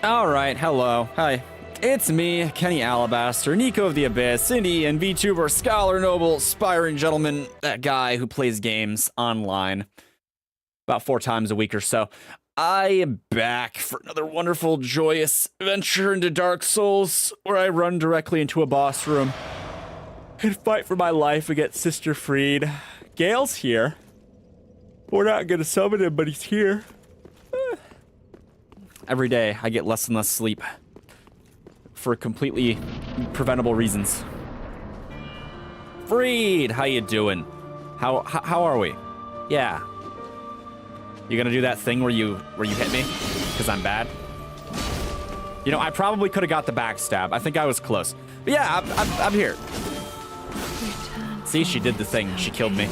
Alright, hello. Hi. It's me, Kenny Alabaster, Nico of the Abyss, Indian, VTuber, Scholar, Noble, Aspiring Gentleman, that guy who plays games online about 4 times a week or so. I am back for another wonderful, joyous adventure into Dark Souls, where I run directly into a boss room and fight for my life against Sister Fried. Gale's here. We're not gonna summon him, but he's here. Every day, I get less and less sleep. For completely preventable reasons. Fried, how you doing? How are we? Yeah. You gonna do that thing where you hit me? Because I'm bad? You know, I probably could have got the backstab. I think I was close. But yeah, I'm here. See, she did the thing. She killed me.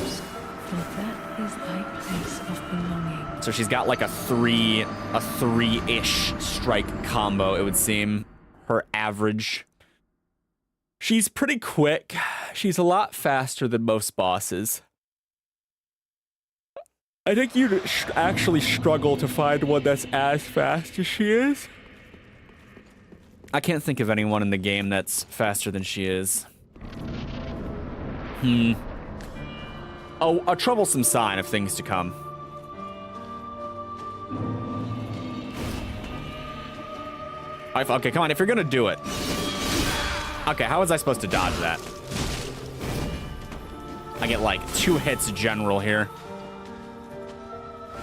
So she's got like a three-ish strike combo, it would seem. Her average. She's pretty quick. She's a lot faster than most bosses. I think you'd actually struggle to find one that's as fast as she is. I can't think of anyone in the game that's faster than she is. Oh, a troublesome sign of things to come. Okay, come on, if you're gonna do it. Okay, how was I supposed to dodge that? I get like 2 hits general here.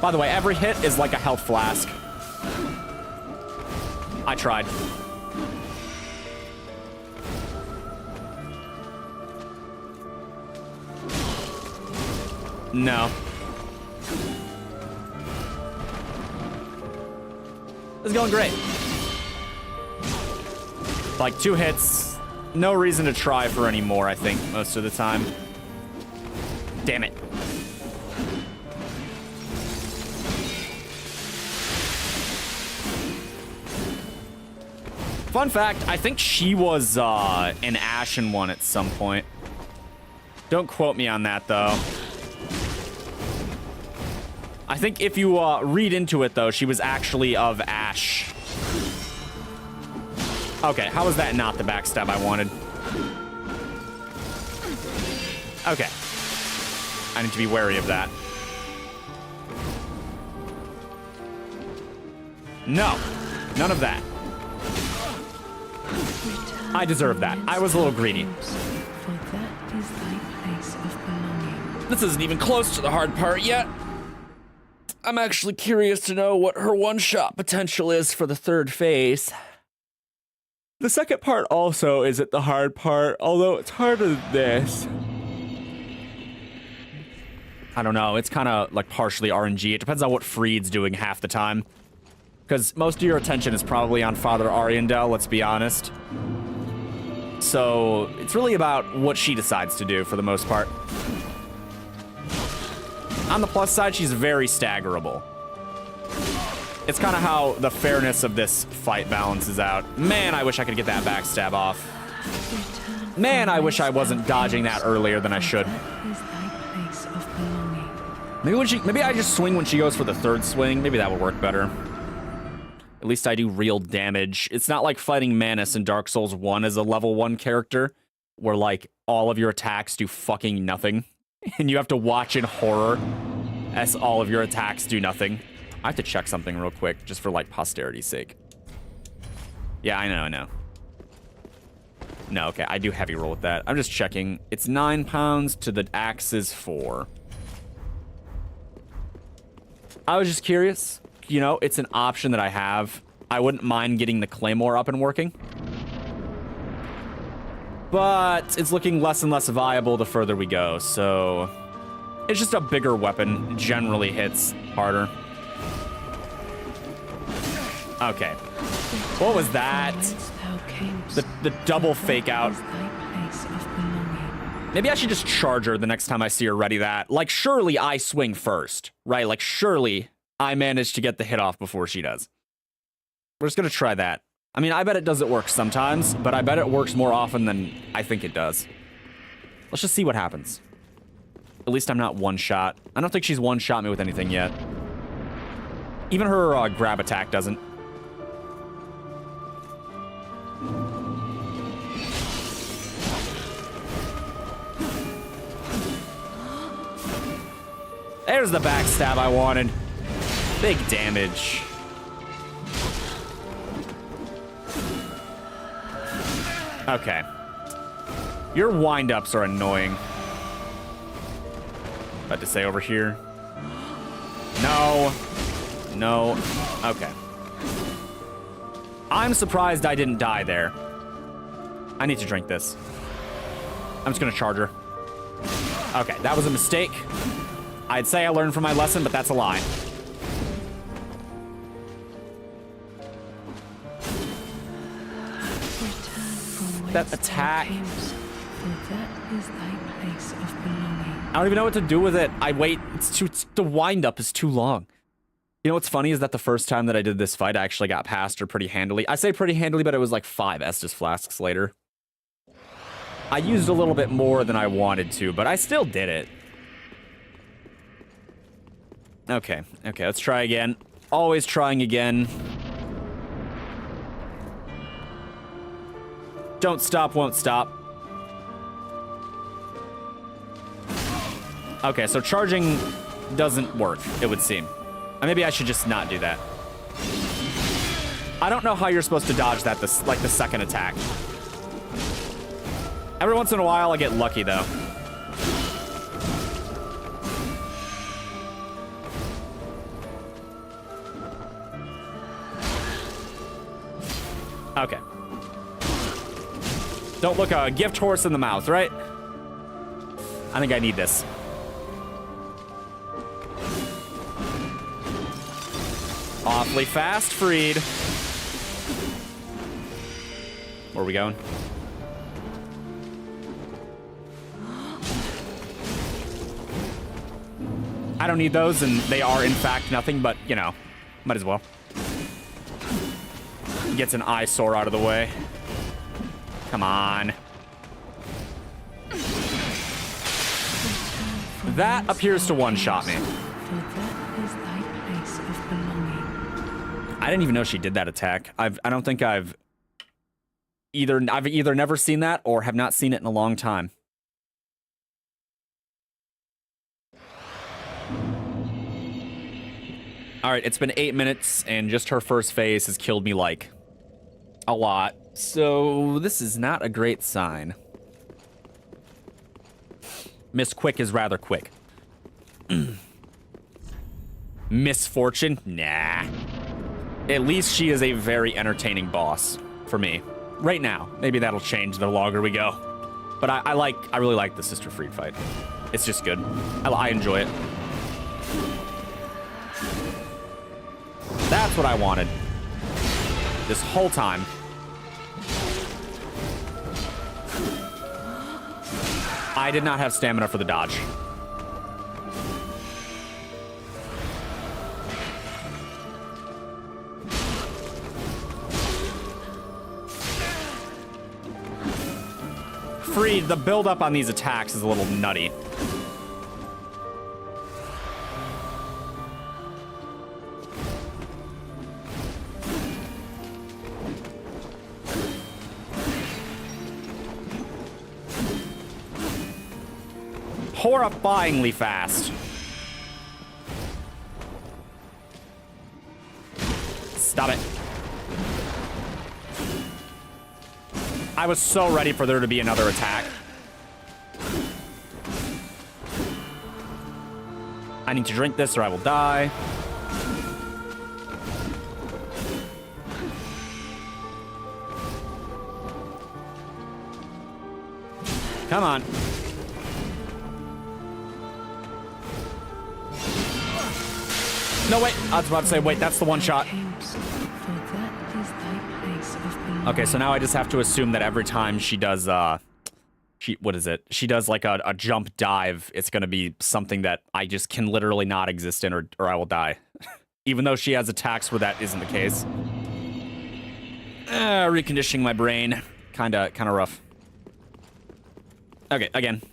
By the way, every hit is like a health flask. I tried. No. It's going great. Like 2 hits, no reason to try for any more, I think, most of the time. Damn it. Fun fact, I think she was an Ashen one at some point. Don't quote me on that, though. I think if you read into it, though, she was actually of Ash. Okay, how was that not the backstab I wanted? Okay. I need to be wary of that. No. None of that. I deserve that. I was a little greedy. This isn't even close to the hard part yet. I'm actually curious to know what her one-shot potential is for the 3rd phase. The second part also isn't the hard part, although it's harder than this. I don't know, it's kind of like partially RNG. It depends on what Fried's doing half the time. Because most of your attention is probably on Father Ariandel, let's be honest. So, it's really about what she decides to do for the most part. On the plus side, she's very staggerable. It's kind of how the fairness of this fight balances out. Man, I wish I could get that backstab off. Man, I wish I wasn't dodging that earlier than I should. Maybe I just swing when she goes for the 3rd swing. Maybe that would work better. At least I do real damage. It's not like fighting Manus in Dark Souls 1 as a level 1 character, where like all of your attacks do fucking nothing. And you have to watch in horror as all of your attacks do nothing. I have to check something real quick, just for, like, posterity's sake. Yeah, I know. No, okay, I do heavy roll with that. I'm just checking. It's 9 pounds to the axe's 4. I was just curious. You know, it's an option that I have. I wouldn't mind getting the Claymore up and working. But it's looking less and less viable the further we go, so... It's just a bigger weapon. It generally hits harder. Okay. What was that? The double fake out. Maybe I should just charge her the next time I see her ready that. Like, surely I swing first, right? Like, surely I manage to get the hit off before she does. We're just gonna try that. I mean, I bet it doesn't work sometimes, but I bet it works more often than I think it does. Let's just see what happens. At least I'm not one-shot. I don't think she's one-shot me with anything yet. Even her grab attack doesn't. There's the backstab I wanted. Big damage. Okay. Your wind-ups are annoying. About to say over here. No. No. Okay. I'm surprised I didn't die there. I need to drink this. I'm just gonna charge her. Okay, that was a mistake. I'd say I learned from my lesson, but that's a lie. That attack. I don't even know what to do with it. I wait. The wind up is too long. You know what's funny is that the first time that I did this fight, I actually got past her pretty handily. I say pretty handily, but it was like 5 Estus flasks later. I used a little bit more than I wanted to, but I still did it. Okay, let's try again. Always trying again. Don't stop, won't stop. Okay, so charging doesn't work, it would seem. Maybe I should just not do that. I don't know how you're supposed to dodge that, like the second attack. Every once in a while, I get lucky, though. Okay. Don't look a gift horse in the mouth, right? I think I need this. Awfully fast, Freed. Where are we going? I don't need those, and they are, in fact, nothing, but, you know, might as well. Gets an eyesore out of the way. Come on. That appears to one-shot me. I didn't even know she did that attack. I don't think I've either never seen that or have not seen it in a long time. All right, it's been 8 minutes, and just her first phase has killed me, like, a lot. So this is not a great sign. Miss Quick is rather quick. Misfortune? Nah. At least she is a very entertaining boss for me. Right now. Maybe that'll change the longer we go. But I really like the Sister Freed fight. It's just good. I enjoy it. That's what I wanted. This whole time. I did not have stamina for the dodge. Freed, the build-up on these attacks is a little nutty. Horrifyingly fast. Stop it. I was so ready for there to be another attack. I need to drink this or I will die. Come on. No, wait. I was about to say, wait, that's the one shot. Okay, so now I just have to assume that every time she does, what is it? She does like a jump dive, it's gonna be something that I just can literally not exist in or I will die. Even though she has attacks where that isn't the case. Reconditioning my brain. Kinda rough. Okay, again.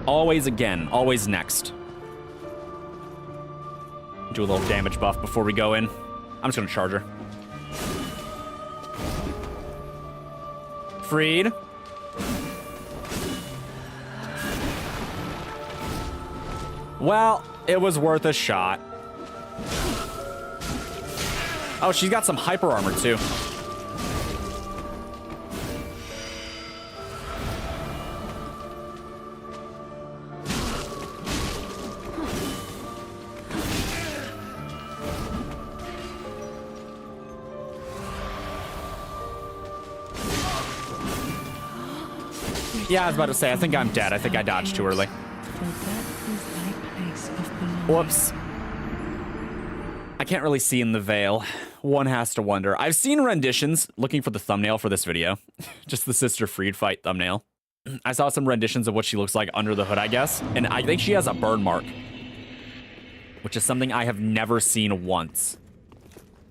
Always again. Always next. Do a little damage buff before we go in. I'm just gonna charge her. Freed. Well, it was worth a shot. Oh, she's got some hyper armor, too. Yeah, I was about to say, I think I'm dead. I think I dodged too early. Whoops. I can't really see in the veil. One has to wonder. I've seen renditions looking for the thumbnail for this video. Just the Sister Freed fight thumbnail. I saw some renditions of what she looks like under the hood, I guess. And I think she has a burn mark. Which is something I have never seen once.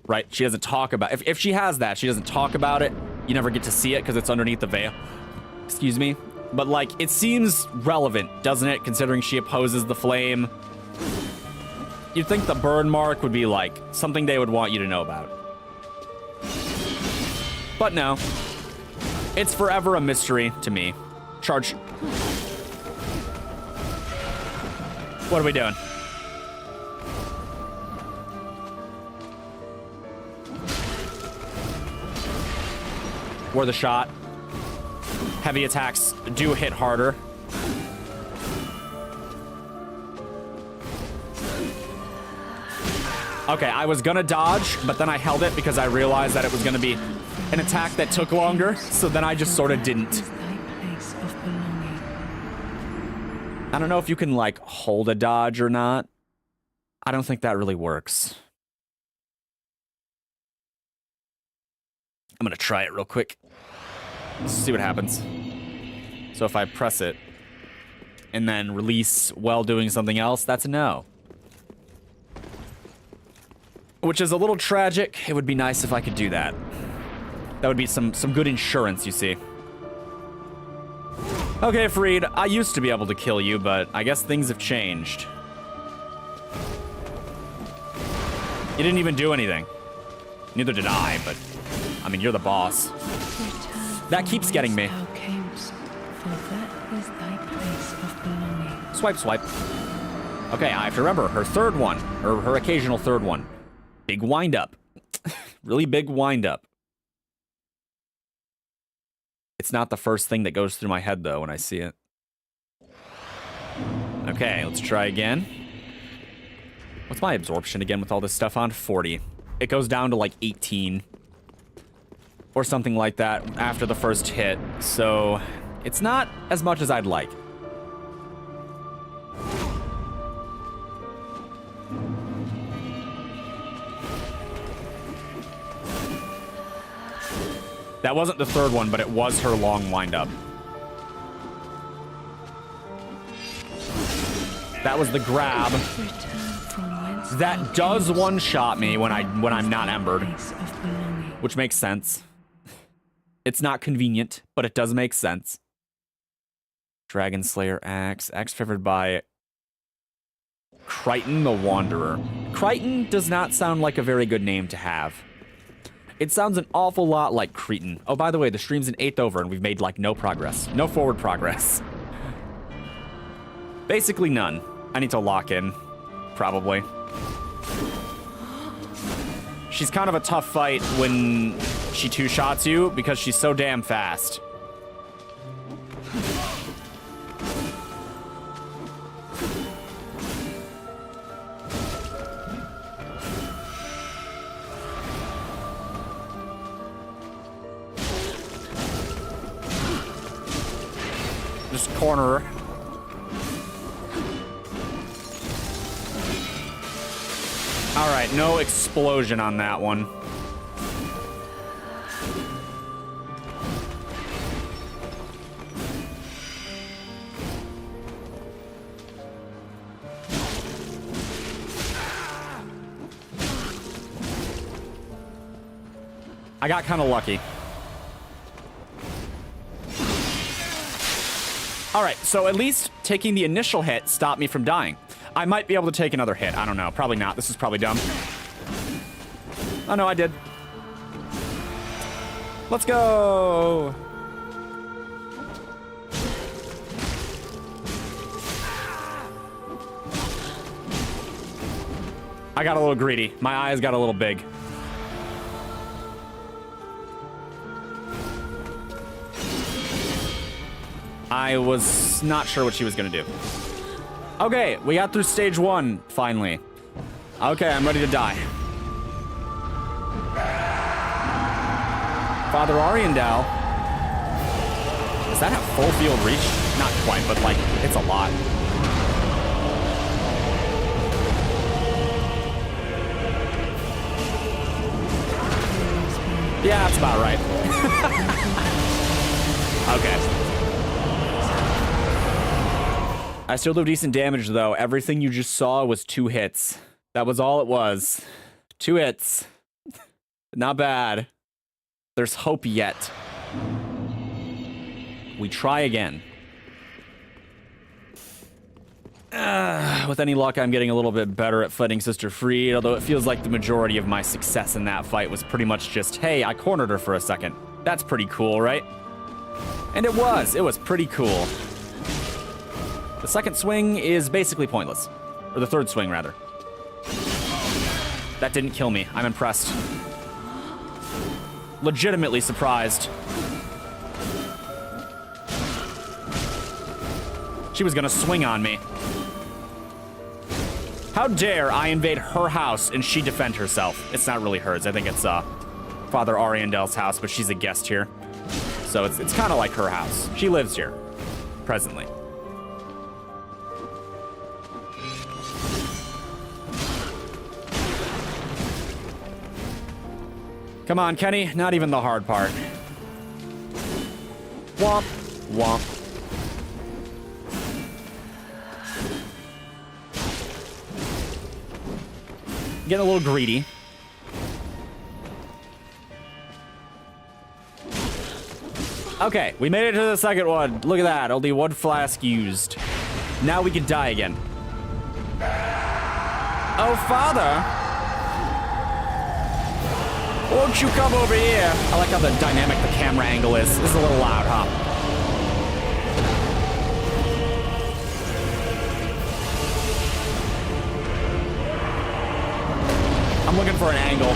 Right? She doesn't talk about it. If she has that, she doesn't talk about it. You never get to see it because it's underneath the veil. Excuse me. But, like, it seems relevant, doesn't it? Considering she opposes the flame. You'd think the burn mark would be, like, something they would want you to know about. But no. It's forever a mystery to me. Charge. What are we doing? Worth a shot. Heavy attacks do hit harder. Okay, I was gonna dodge, but then I held it because I realized that it was gonna be an attack that took longer, so then I just sort of didn't. I don't know if you can, like, hold a dodge or not. I don't think that really works. I'm gonna try it real quick. Let's see what happens. So if I press it and then release while doing something else, that's a no. Which is a little tragic. It would be nice if I could do that. That would be some good insurance, you see. Okay, Freed, I used to be able to kill you, but I guess things have changed. You didn't even do anything. Neither did I, but I mean, you're the boss. That keeps getting me. Swipe, swipe. Okay, I have to remember her third one, or her occasional third one. Big wind up. Really big wind up. It's not the first thing that goes through my head, though, when I see it. Okay, let's try again. What's my absorption again with all this stuff on? 40. It goes down to like 18. Or something like that after the first hit. So it's not as much as I'd like. That wasn't the third one, but it was her long windup. That was the grab. That does one-shot me when I'm not embered, which makes sense. It's not convenient, but it does make sense. Dragon Slayer axe. Axe favored by Crichton the Wanderer. Crichton does not sound like a very good name to have. It sounds an awful lot like Cretan. Oh, by the way, the stream's an 8th over and we've made, like, no progress. No forward progress. Basically none. I need to lock in. Probably. She's kind of a tough fight when she two-shots you because she's so damn fast. Just corner her. All right, no explosion on that one. I got kind of lucky. All right, so at least taking the initial hit stopped me from dying. I might be able to take another hit. I don't know. Probably not. This is probably dumb. Oh, no, I did. Let's go. I got a little greedy. My eyes got a little big. I was not sure what she was gonna do. Okay, we got through stage 1, finally. Okay, I'm ready to die. Father Ariandel. Does that have full field reach? Not quite, but like, it's a lot. Yeah, that's about right. Okay. I still do decent damage, though. Everything you just saw was 2 hits. That was all it was. 2 hits. Not bad. There's hope yet. We try again. With any luck, I'm getting a little bit better at fighting Sister Fried, although it feels like the majority of my success in that fight was pretty much just, hey, I cornered her for a second. That's pretty cool, right? And it was. It was pretty cool. The second swing is basically pointless. Or the third swing, rather. That didn't kill me. I'm impressed. Legitimately surprised. She was gonna swing on me. How dare I invade her house and she defend herself? It's not really hers. I think it's Father Ariandel's house, but she's a guest here. So it's kind of like her house. She lives here, presently. Come on, Kenny. Not even the hard part. Womp. Womp. Getting a little greedy. Okay, we made it to the second one. Look at that. Only 1 flask used. Now we can die again. Oh, Father. Won't you come over here? I like how the dynamic the camera angle is. This is a little loud, huh? I'm looking for an angle.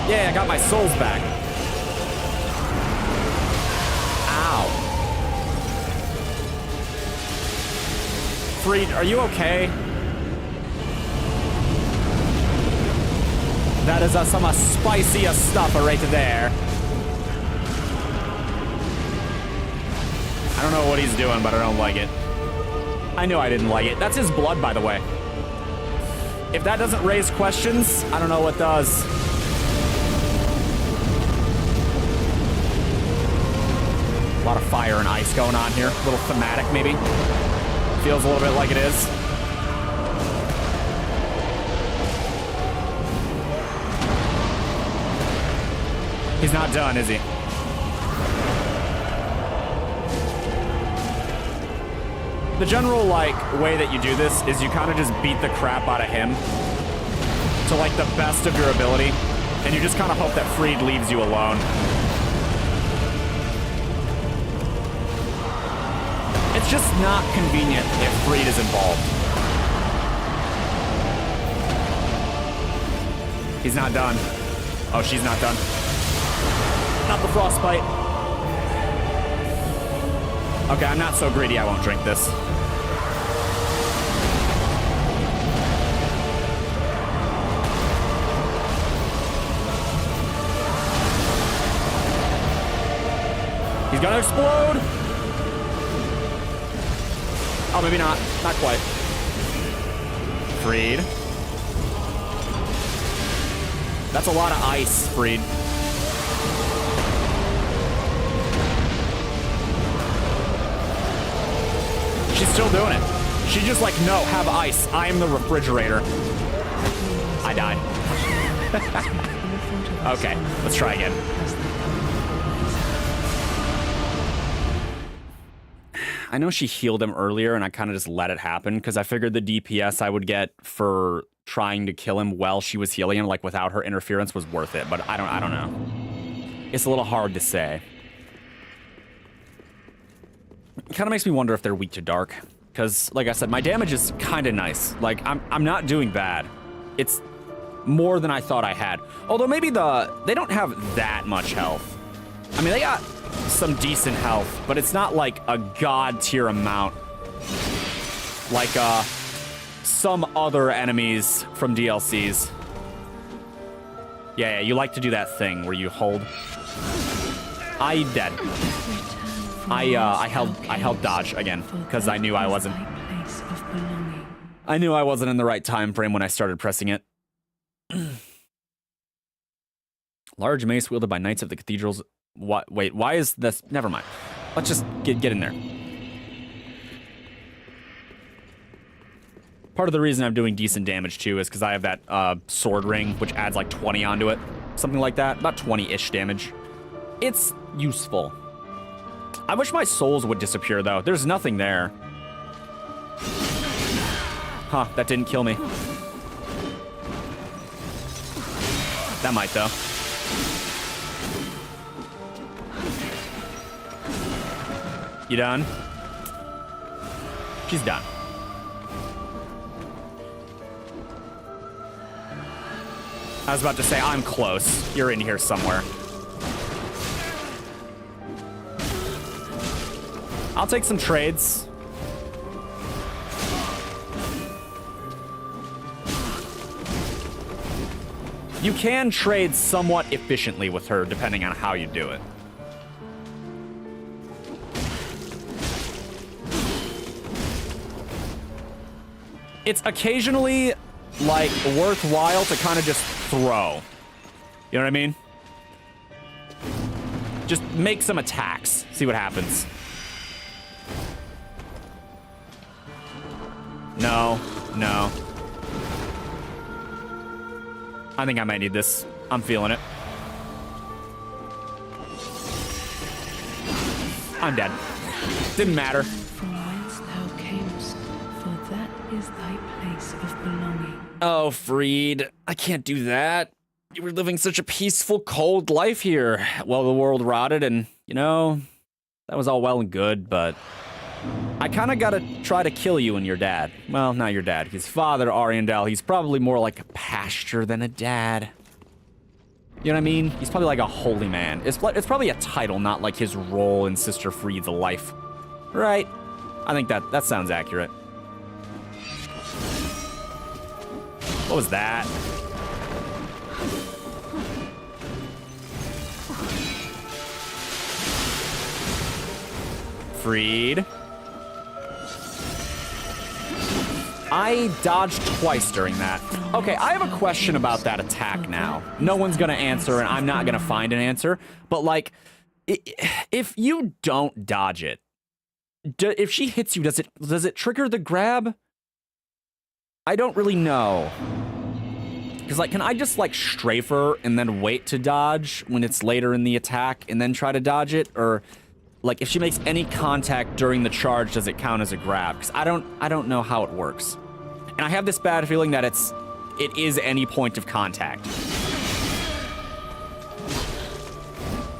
Yeah, I got my souls back. Ow. Fried, are you okay? That is some spiciest stuff right there. I don't know what he's doing, but I don't like it. I knew I didn't like it. That's his blood, by the way. If that doesn't raise questions, I don't know what does. A lot of fire and ice going on here. A little thematic, maybe. Feels a little bit like it is. He's not done, is he? The general, like, way that you do this is you kind of just beat the crap out of him to, like, the best of your ability, and you just kind of hope that Fried leaves you alone. It's just not convenient if Fried is involved. He's not done. Oh, she's not done. Not the frostbite. Okay, I'm not so greedy I won't drink this. He's gonna explode! Oh, maybe not. Not quite. Fried. That's a lot of ice, Fried. She's still doing it. She's just like, no, have ice. I am the refrigerator. I died. Okay, let's try again. I know she healed him earlier, and I kind of just let it happen, because I figured the DPS I would get for trying to kill him while she was healing him, like without her interference, was worth it. But I don't know. It's a little hard to say. It kind of makes me wonder if they're weak to dark. because, like I said, my damage is kind of nice. Like, I'm not doing bad. It's more than I thought I had. Although maybe they don't have that much health. I mean, they got some decent health, but it's not like a god tier amount like some other enemies from DLCs. Yeah, you like to do that thing where you hold. I dead. I held dodge again because I knew I wasn't. I knew I wasn't in the right time frame when I started pressing it. Large mace wielded by knights of the cathedrals. What? Wait, why is this? Never mind. Let's just get in there. Part of the reason I'm doing decent damage too is because I have that sword ring, which adds like 20 onto it. Something like that. About 20-ish damage. It's useful. I wish my souls would disappear though. There's nothing there. Huh, that didn't kill me. That might though. You done? She's done. I was about to say, I'm close. You're in here somewhere. I'll take some trades. You can trade somewhat efficiently with her, depending on how you do it. It's occasionally, like, worthwhile to kind of just throw. You know what I mean? Just make some attacks. See what happens. No. I think I might need this. I'm feeling it. I'm dead. Didn't matter. From whence thou camest, for that is thy place of belonging. Oh, Freed, I can't do that. You were living such a peaceful, cold life here. Well, the world rotted, and, you know, that was all well and good, but I kind of gotta try to kill you and your dad. Well, not your dad. His father, Ariandel. He's probably more like a pastor than a dad. You know what I mean? He's probably like a holy man. It's probably a title, not like his role in Sister Freed's life. Right? I think that sounds accurate. What was that? Freed. I dodged twice during that. Okay, I have a question about that attack now. No one's gonna answer, and I'm not gonna find an answer. But, like, if you don't dodge it, if she hits you, does it trigger the grab? I don't really know. Because, like, can I just, like, strafe her and then wait to dodge when it's later in the attack and then try to dodge it? Or, like, if she makes any contact during the charge, does it count as a grab? Because I don't know how it works. And I have this bad feeling that it is any point of contact.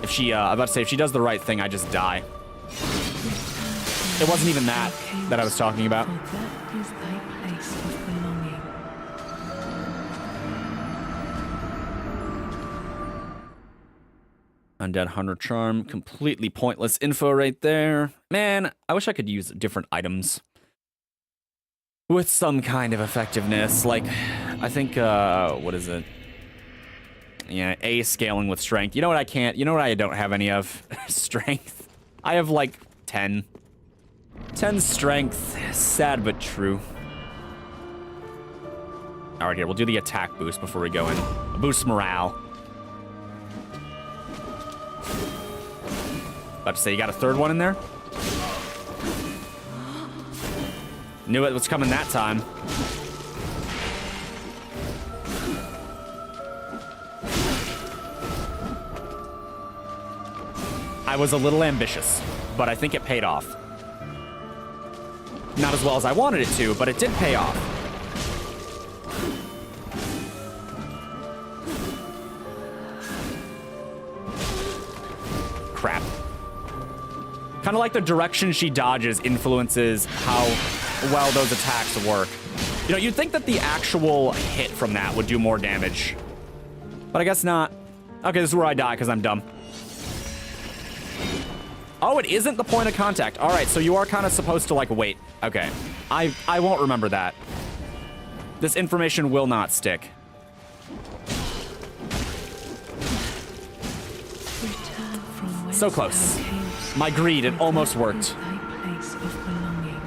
If she, I'm about to say, if she does the right thing, I just die. It wasn't even that I was talking about. That is thy place of belonging. Undead Hunter Charm, completely pointless info right there. Man, I wish I could use different items with some kind of effectiveness. Like, I think, what is it? Yeah, A scaling with strength. You know what I can't? You know what I don't have any of? Strength. I have like 10. 10 strength. Sad but true. All right, here, we'll do the attack boost before we go in. Boost morale. About to say, you got a third one in there? Knew it was coming that time. I was a little ambitious, but I think it paid off. Not as well as I wanted it to, but it did pay off. Crap. Kind of like the direction she dodges influences how well those attacks work. You know, you'd think that the actual hit from that would do more damage. But I guess not. Okay, this is where I die because I'm dumb. Oh, it isn't the point of contact. All right, so you are kind of supposed to, like, wait. Okay. I won't remember that. This information will not stick. Return from whence So close. thou camest, My greed, it for almost that worked. is thy place of belonging.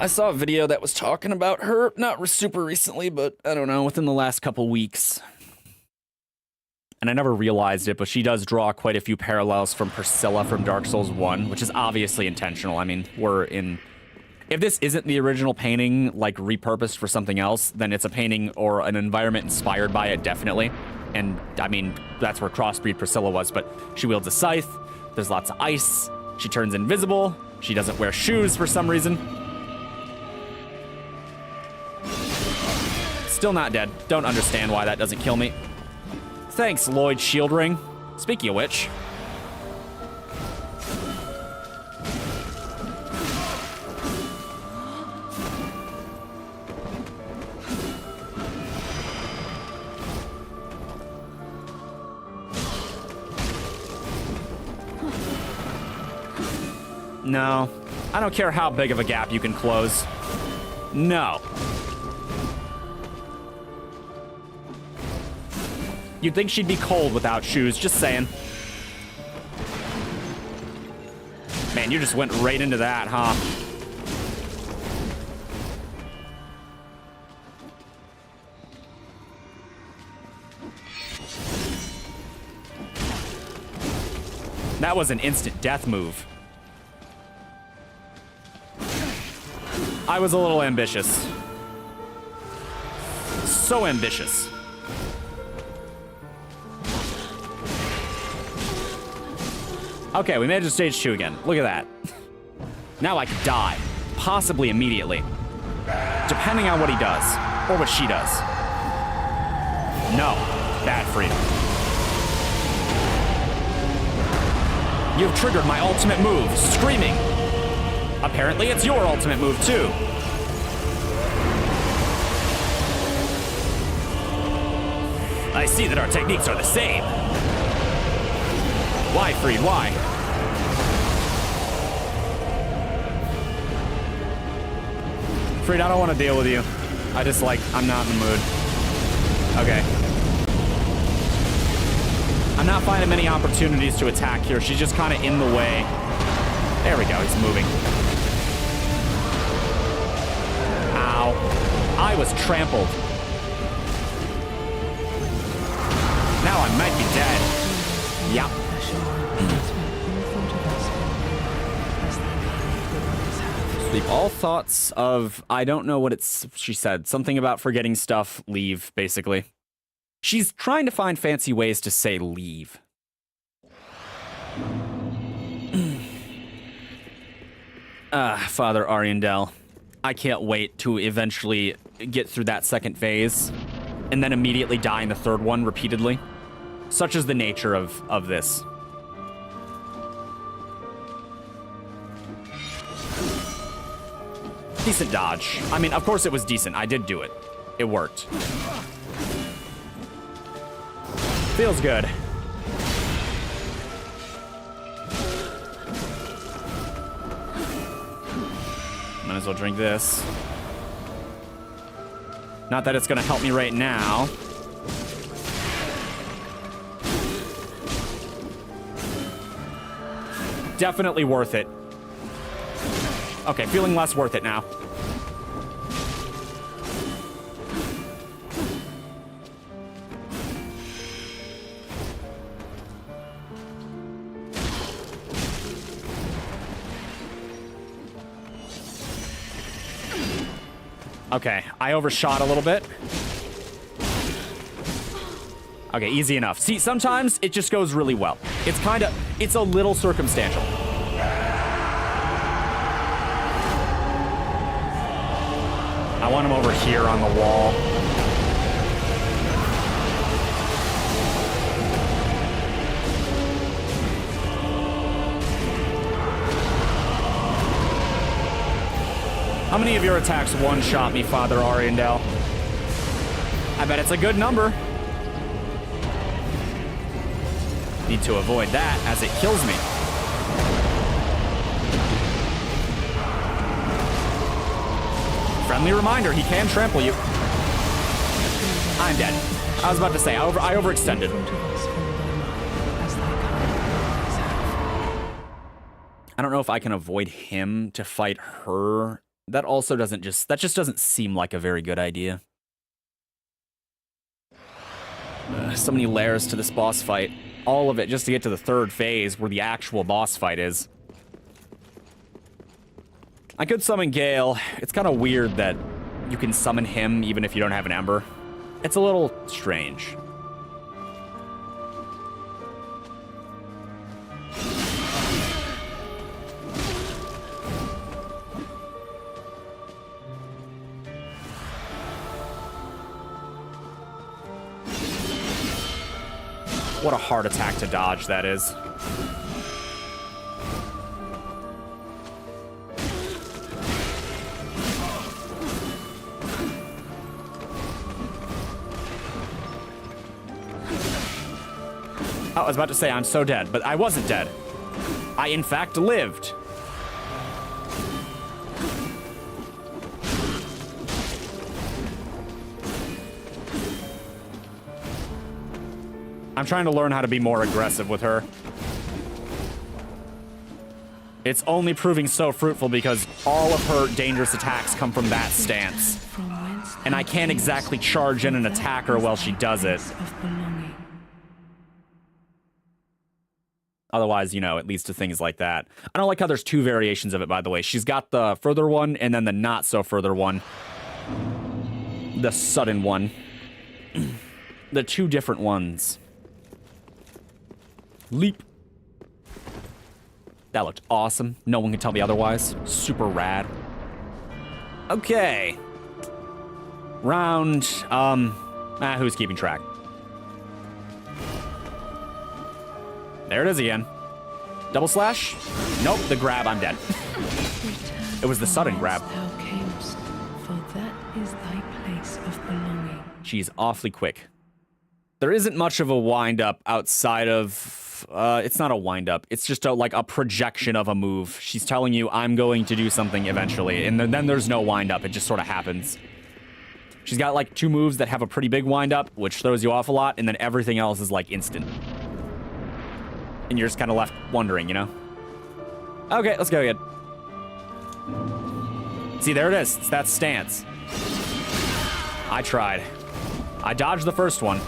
I saw a video that was talking about her, not super recently, but I don't know, within the last couple weeks. And I never realized it, but she does draw quite a few parallels from Priscilla from Dark Souls 1, which is obviously intentional. I mean, if this isn't the original painting, like, repurposed for something else, then it's a painting or an environment inspired by it, definitely. And, I mean, that's where Crossbreed Priscilla was, but she wields a scythe, there's lots of ice, she turns invisible, she doesn't wear shoes for some reason. Still not dead. Don't understand why that doesn't kill me. Thanks, Lloyd Shieldring. Speaking of which. No. I don't care how big of a gap you can close. No. You'd think she'd be cold without shoes, just saying. Man, you just went right into that, huh? That was an instant death move. I was a little ambitious. So ambitious. Okay, we made it to stage 2 again. Look at that. Now I could die. Possibly immediately. Depending on what he does. Or what she does. No. Bad freedom. You've triggered my ultimate move, Screaming. Apparently it's your ultimate move, too. I see that our techniques are the same. Why, Freed? Why? Freed, I don't want to deal with you. I just, like, I'm not in the mood. Okay. I'm not finding many opportunities to attack here. She's just kind of in the way. There we go. He's moving. Ow. I was trampled. Now I might be dead. Yep. Sleep all thoughts of, I don't know what she said. Something about forgetting stuff, leave, basically. She's trying to find fancy ways to say leave. Father Ariandel. I can't wait to eventually get through that second phase and then immediately die in the third one repeatedly. Such is the nature of this. Decent dodge. I mean, of course it was decent. I did do it. It worked. Feels good. Might as well drink this. Not that it's gonna help me right now. Definitely worth it. Okay, feeling less worth it now. Okay, I overshot a little bit. Okay, easy enough. See, sometimes it just goes really well. It's a little circumstantial. I want him over here on the wall. How many of your attacks one-shot me, Father Ariandel? I bet it's a good number. Need to avoid that as it kills me. Friendly reminder, he can trample you. I'm dead. I was about to say, I overextended. I don't know if I can avoid him to fight her. That also doesn't that just doesn't seem like a very good idea. So many layers to this boss fight. All of it just to get to the third phase where the actual boss fight is. I could summon Gale. It's kind of weird that you can summon him even if you don't have an Ember. It's a little strange. What a hard attack to dodge that is. Oh, I was about to say I'm so dead, but I wasn't dead. I, in fact, lived. I'm trying to learn how to be more aggressive with her. It's only proving so fruitful because all of her dangerous attacks come from that stance. And I can't exactly charge in and attack her while she does it. Otherwise, you know, it leads to things like that. I don't like how there's two variations of it, by the way. She's got the further one and then the not so further one. The sudden one. The two different ones. Leap. That looked awesome. No one can tell me otherwise. Super rad. Okay. Round, who's keeping track? There it is again. Double slash? Nope, the grab, I'm dead. It was the sudden grab. For that is thy place of belonging. She's awfully quick. There isn't much of a wind-up outside of... it's not a wind-up. It's just like a projection of a move. She's telling you, I'm going to do something eventually. And then there's no wind-up. It just sort of happens. She's got like two moves that have a pretty big wind-up, which throws you off a lot, and then everything else is like instant. And you're just kind of left wondering, you know? Okay, let's go again. See, there it is. It's that stance. I tried. I dodged the first one.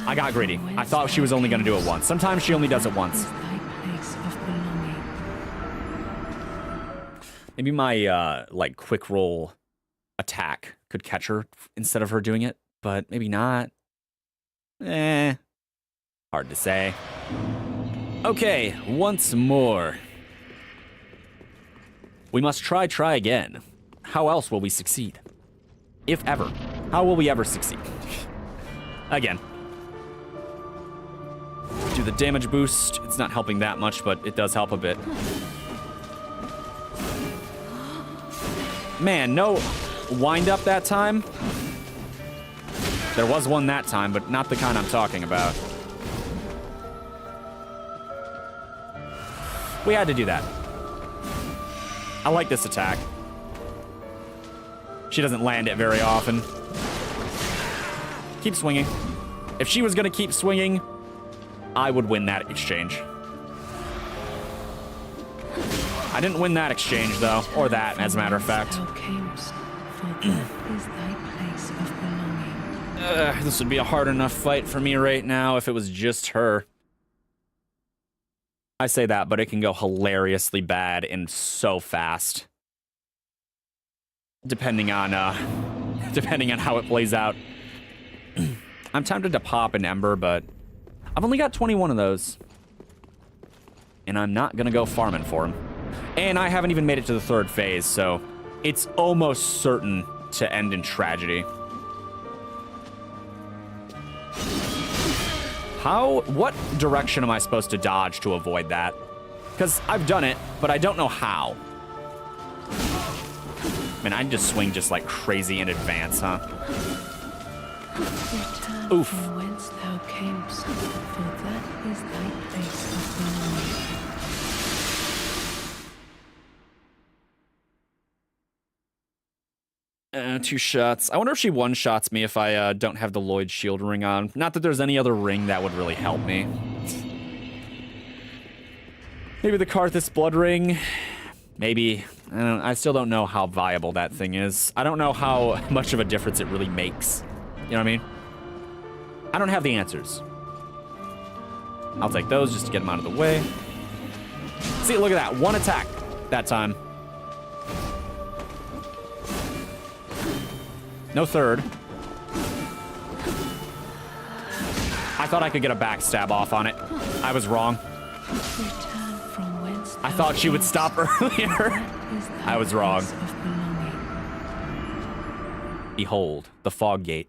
I got greedy. I thought she was only going to do it once. Sometimes she only does it once. Maybe my, like, quick roll attack could catch her instead of her doing it, but maybe not. Hard to say. Okay, once more. We must try again. How else will we succeed? If ever. How will we ever succeed? Again. Do the damage boost. It's not helping that much, but it does help a bit. Man, no wind up that time. There was one that time, but not the kind I'm talking about. We had to do that. I like this attack. She doesn't land it very often. Keep swinging. If she was gonna keep swinging, I would win that exchange. I didn't win that exchange, though. Or that, as a matter of fact. This would be a hard enough fight for me right now if it was just her. I say that, but it can go hilariously bad and so fast. Depending on how it plays out. I'm tempted to pop an Ember, but I've only got 21 of those. And I'm not gonna go farming for them. And I haven't even made it to the third phase, so it's almost certain to end in tragedy. What direction am I supposed to dodge to avoid that? Because I've done it, but I don't know how. Man, I just swing just like crazy in advance, huh? Return Oof. from whence thou camest, for that is thy place of belonging. 2 shots. I wonder if she one-shots me if I don't have the Lloyd shield ring on. Not that there's any other ring that would really help me. Maybe the Karthus blood ring. Maybe. I still don't know how viable that thing is. I don't know how much of a difference it really makes. You know what I mean? I don't have the answers. I'll take those just to get them out of the way. See, look at that. 1 attack that time. No third. I thought I could get a backstab off on it. I was wrong. Return from whence I thought she would stop earlier. I was wrong. Behold, the fog gate.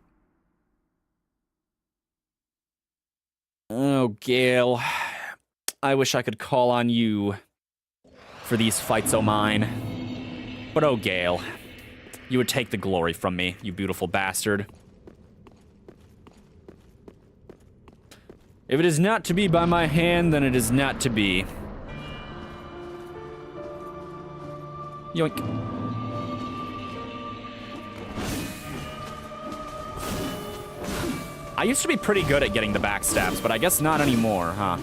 Oh, Gale. I wish I could call on you for these fights o' mine. But oh, Gale, you would take the glory from me, you beautiful bastard. If it is not to be by my hand, then it is not to be. Yoink. I used to be pretty good at getting the backstabs, but I guess not anymore, huh?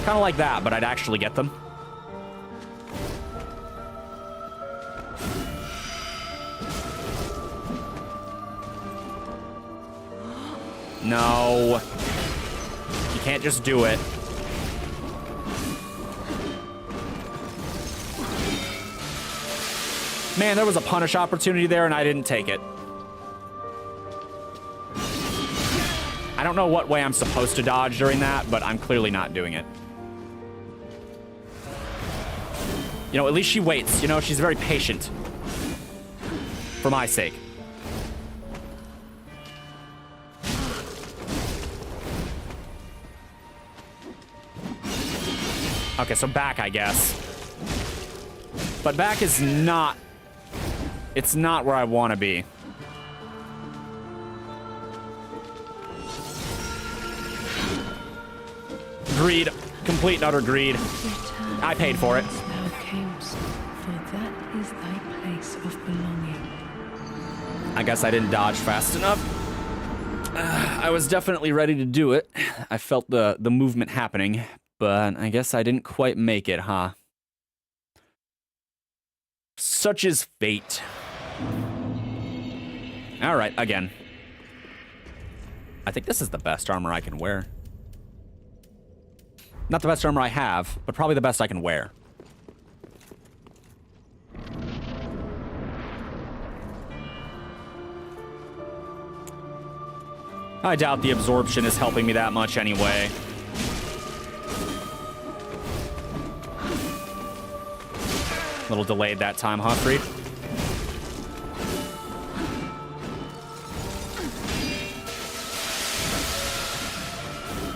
Kind of like that, but I'd actually get them. No. You can't just do it. Man, there was a punish opportunity there and I didn't take it. I don't know what way I'm supposed to dodge during that, but I'm clearly not doing it. You know, at least she waits. You know, she's very patient. For my sake. Okay, so back, I guess. But back is not... It's not where I want to be. Greed. Complete and utter greed. I paid for it. Thou camest, for that is thy place of belonging. I guess I didn't dodge fast enough. I was definitely ready to do it. I felt the movement happening, but I guess I didn't quite make it, huh? Such is fate. All right, again. I think this is the best armor I can wear. Not the best armor I have, but probably the best I can wear. I doubt the absorption is helping me that much anyway. A little delayed that time, huh, Freed?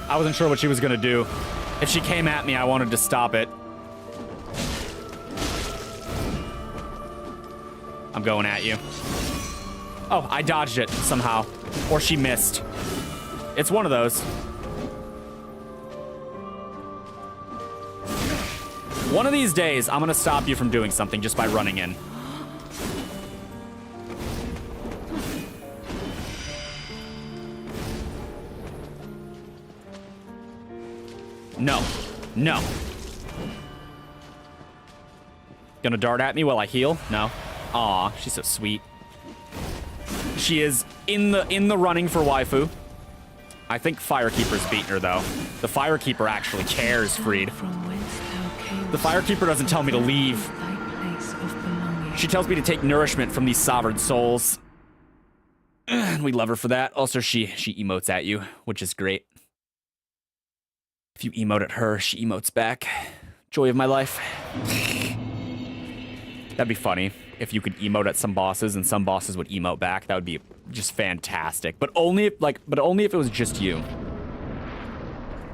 I wasn't sure what she was gonna do. If she came at me, I wanted to stop it. I'm going at you. Oh, I dodged it somehow. Or she missed. It's one of those. One of these days, I'm gonna stop you from doing something just by running in. No. No. Gonna dart at me while I heal? No. Aw, she's so sweet. She is in the running for waifu. I think Firekeeper's beating her, though. The Firekeeper actually cares, Freed. The Firekeeper doesn't tell me to leave. She tells me to take nourishment from these sovereign souls. And we love her for that. Also, she emotes at you, which is great. If you emote at her, she emotes back. Joy of my life. That'd be funny if you could emote at some bosses and some bosses would emote back. That would be just fantastic. But only if it was just you.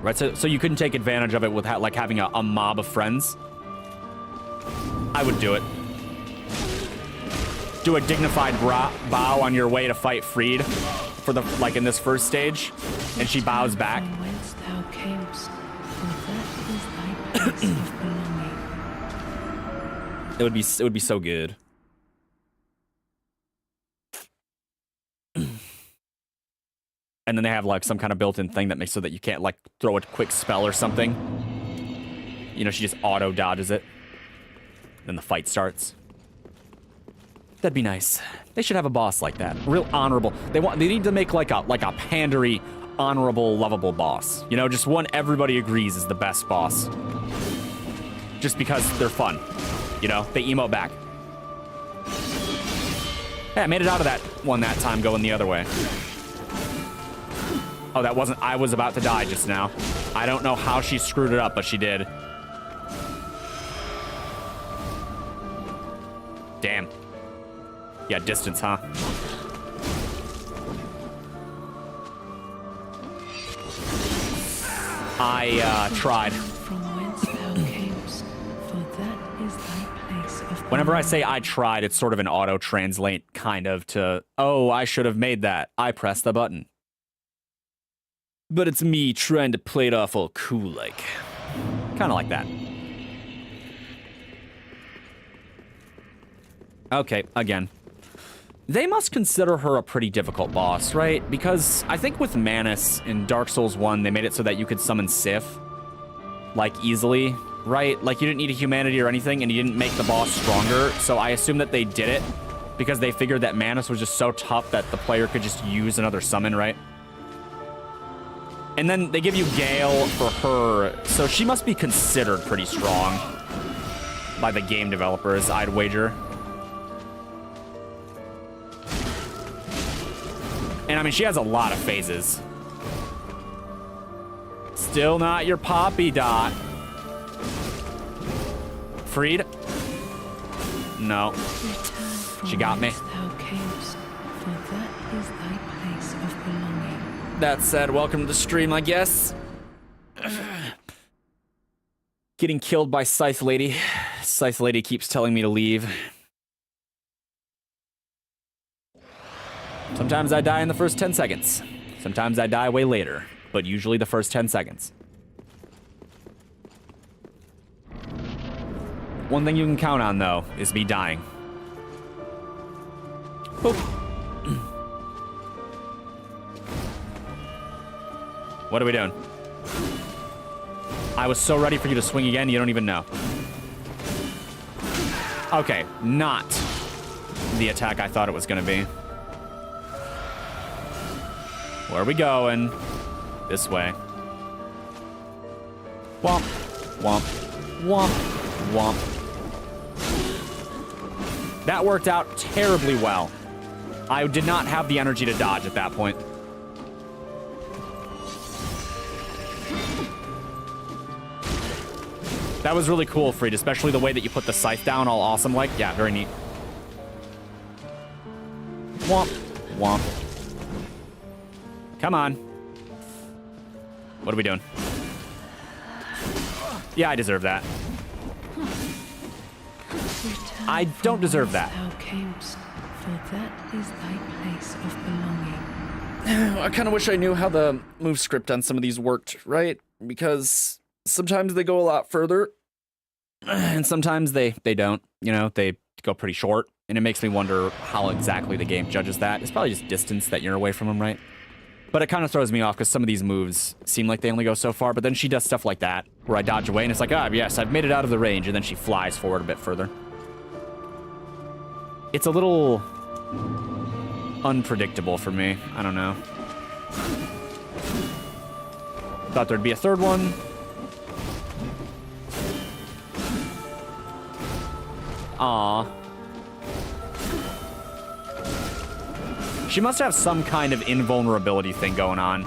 Right? So you couldn't take advantage of it with having a mob of friends. I would do it. do a dignified bow on your way to fight Freed for the, like in this first stage, and she bows back. From whence thou camest, for that is thy place of belonging. It would be so good. And then they have like some kind of built-in thing that makes so that you can't like throw a quick spell or something. You know, she just auto dodges it. Then the fight starts. That'd be nice. They should have a boss like that. Real honorable. They need to make like a pandery, honorable, lovable boss. You know, just one everybody agrees is the best boss. Just because they're fun. You know, they emote back. Yeah, I made it out of that one that time going the other way. Oh, that wasn't... I was about to die just now. I don't know how she screwed it up, but she did. Damn. Yeah, distance, huh? I tried. From whence thou camest, for that is thy place of Whenever I say I tried, it's sort of an auto-translate kind of to, oh, I should have made that. I pressed the button. But it's me trying to play it off all cool like. Kind of like that. Okay, again. They must consider her a pretty difficult boss, right? Because I think with Manus in Dark Souls 1, they made it so that you could summon Sif, like, easily, right? Like, you didn't need a humanity or anything, and you didn't make the boss stronger, so I assume that they did it because they figured that Manus was just so tough that the player could just use another summon, right? And then they give you Gale for her, so she must be considered pretty strong by the game developers, I'd wager. And I mean, she has a lot of phases. Still not your Poppy Dot. Freed? No. She got me. Thou camest, for that is thy place of belonging. That said, welcome to the stream, I guess. Getting killed by Scythe Lady. Scythe Lady keeps telling me to leave. Sometimes I die in the first 10 seconds. Sometimes I die way later, but usually the first 10 seconds. One thing you can count on, though, is me dying. Boop. What are we doing? I was so ready for you to swing again, you don't even know. Okay, not the attack I thought it was gonna be. Where are we going? This way. Womp, womp, womp, womp. That worked out terribly well. I did not have the energy to dodge at that point. That was really cool, Freed, especially the way that you put the scythe down all awesome like. Yeah, very neat. Womp, womp. Come on. What are we doing? Yeah, I deserve that. I don't deserve that. Thou camest, for that is thy place of belonging. I kind of wish I knew how the move script on some of these worked, right? Because sometimes they go a lot further, and sometimes they don't. You know, they go pretty short, and it makes me wonder how exactly the game judges that. It's probably just distance that you're away from them, right? But it kind of throws me off because some of these moves seem like they only go so far, but then she does stuff like that, where I dodge away, and it's like, ah, yes, I've made it out of the range, and then she flies forward a bit further. It's a little unpredictable for me. I don't know. Thought there'd be a third one. Aw. She must have some kind of invulnerability thing going on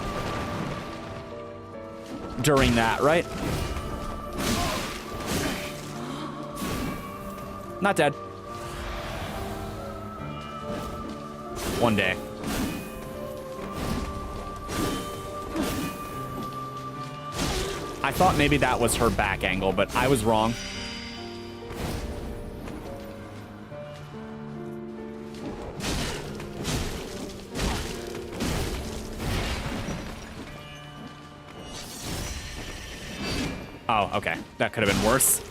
during that, right? Not dead. One day. I thought maybe that was her back angle, but I was wrong. Oh, okay. That could have been worse.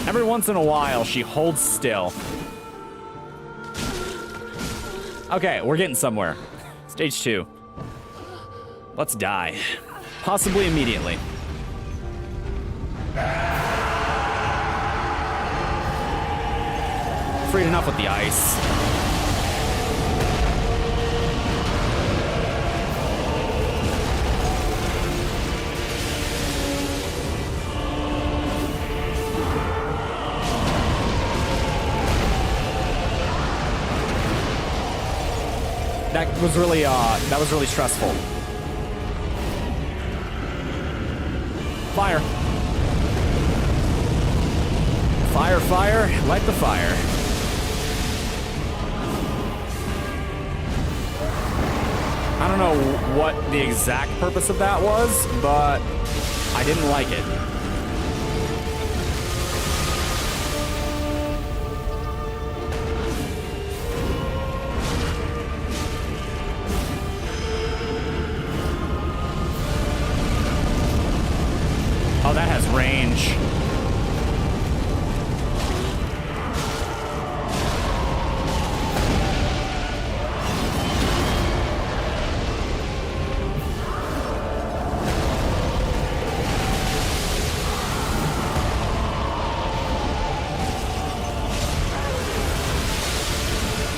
Every once in a while, she holds still. Okay, we're getting somewhere. Stage 2. Let's die. Possibly immediately. Freed enough with the ice. That was really stressful. Fire. Fire, fire, light the fire. I don't know what the exact purpose of that was, but I didn't like it. Oh, that has range.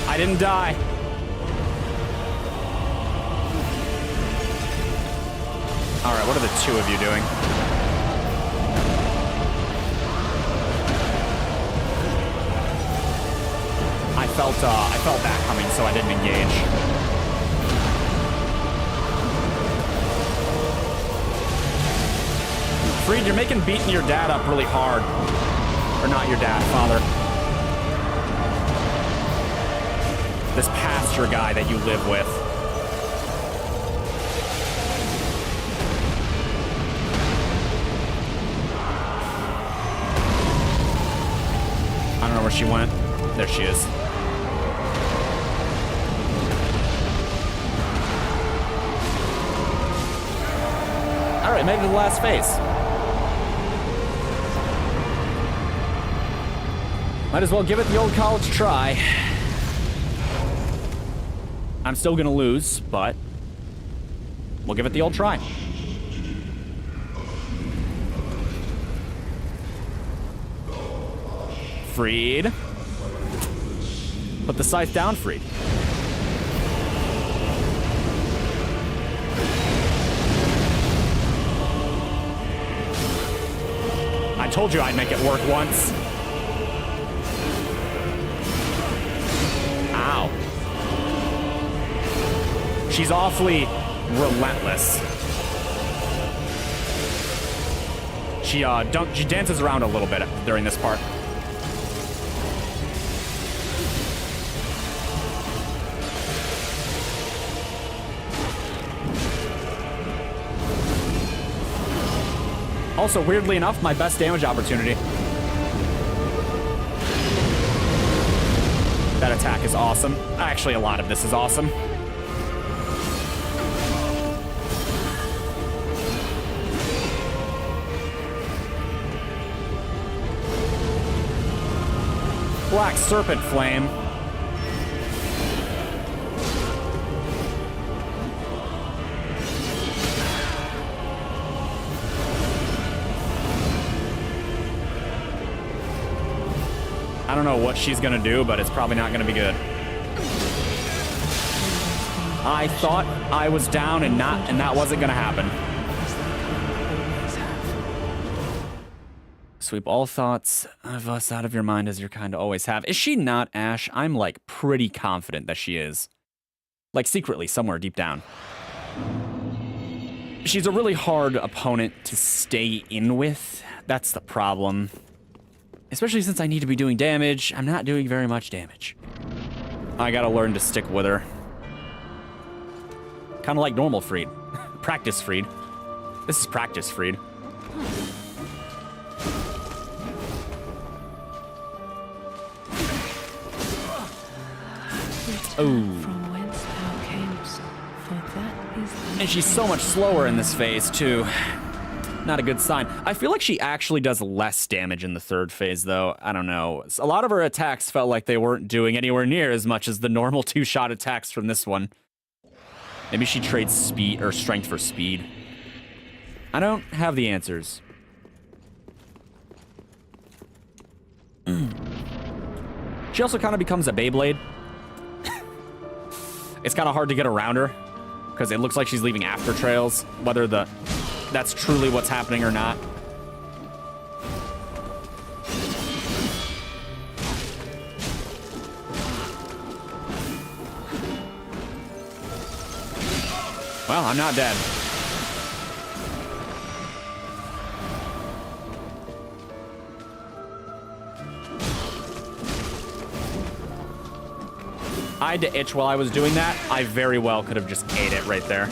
I didn't die. All right, what are the two of you doing? I felt that coming, so I didn't engage. Freed, you're making beating your dad up really hard. Or not your dad, father. This pasture guy that you live with. I don't know where she went. There she is. All right, made it to the last phase. Might as well give it the old college try. I'm still gonna lose, but we'll give it the old try. Freed. Put the scythe down, Freed. I told you I'd make it work once. Ow. She's awfully relentless. She dances around a little bit during this part. Also, weirdly enough, my best damage opportunity. That attack is awesome. Actually, a lot of this is awesome. Black Serpent Flame. I don't know what she's gonna do, but it's probably not gonna be good. I thought I was down and that wasn't gonna happen. Sweep all thoughts of us out of your mind as your kind always have. Is she not, Ash? I'm like pretty confident that she is. Like secretly, somewhere deep down. She's a really hard opponent to stay in with. That's the problem. Especially since I need to be doing damage. I'm not doing very much damage. I gotta learn to stick with her. Kind of like normal Freed. Practice Freed. This is practice Freed. From whence thou camest, for that is thy And she's so much slower in this phase, too. Not a good sign. I feel like she actually does less damage in the third phase, though. I don't know. A lot of her attacks felt like they weren't doing anywhere near as much as the normal two-shot attacks from this one. Maybe she trades speed or strength for speed. I don't have the answers. She also kind of becomes a Beyblade. It's kind of hard to get around her because it looks like she's leaving after trails, whether that's truly what's happening or not. Well, I'm not dead. I had to itch while I was doing that. I very well could have just ate it right there.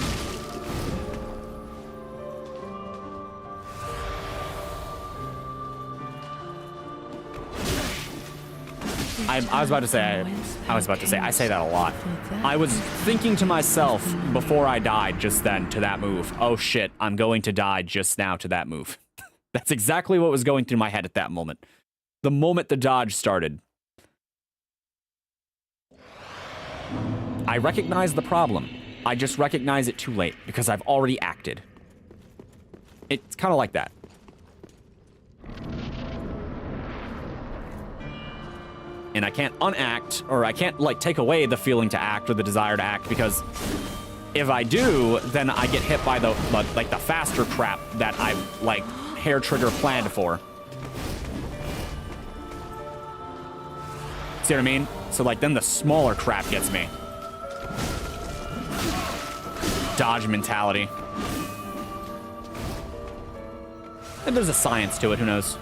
I was about to say, I say that a lot. I was thinking to myself before I died just then to that move, oh shit, I'm going to die just now to that move. That's exactly what was going through my head at that moment. The moment the dodge started. I recognize the problem. I just recognize it too late because I've already acted. It's kind of like that. And I can't unact, or I can't, like, take away the feeling to act or the desire to act, because if I do, then I get hit by the faster crap that I've, like, hair trigger planned for. See what I mean? So, like, then the smaller crap gets me. Dodge mentality. And there's a science to it, who knows?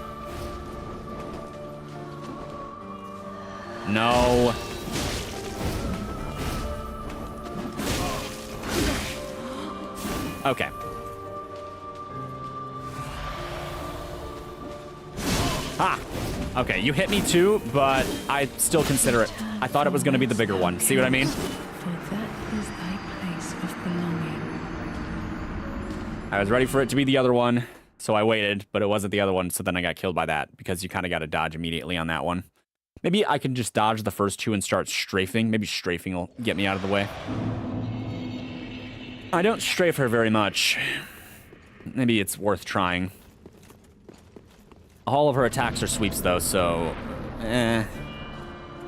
No. Okay. Ah. Okay, you hit me too, but I still consider it. I thought it was going to be the bigger one. See what I mean? For that is thy place of belonging. I was ready for it to be the other one, so I waited, but it wasn't the other one, so then I got killed by that, because you kind of got to dodge immediately on that one. Maybe I can just dodge the first two and start strafing. Maybe strafing will get me out of the way. I don't strafe her very much. Maybe it's worth trying. All of her attacks are sweeps, though, so... I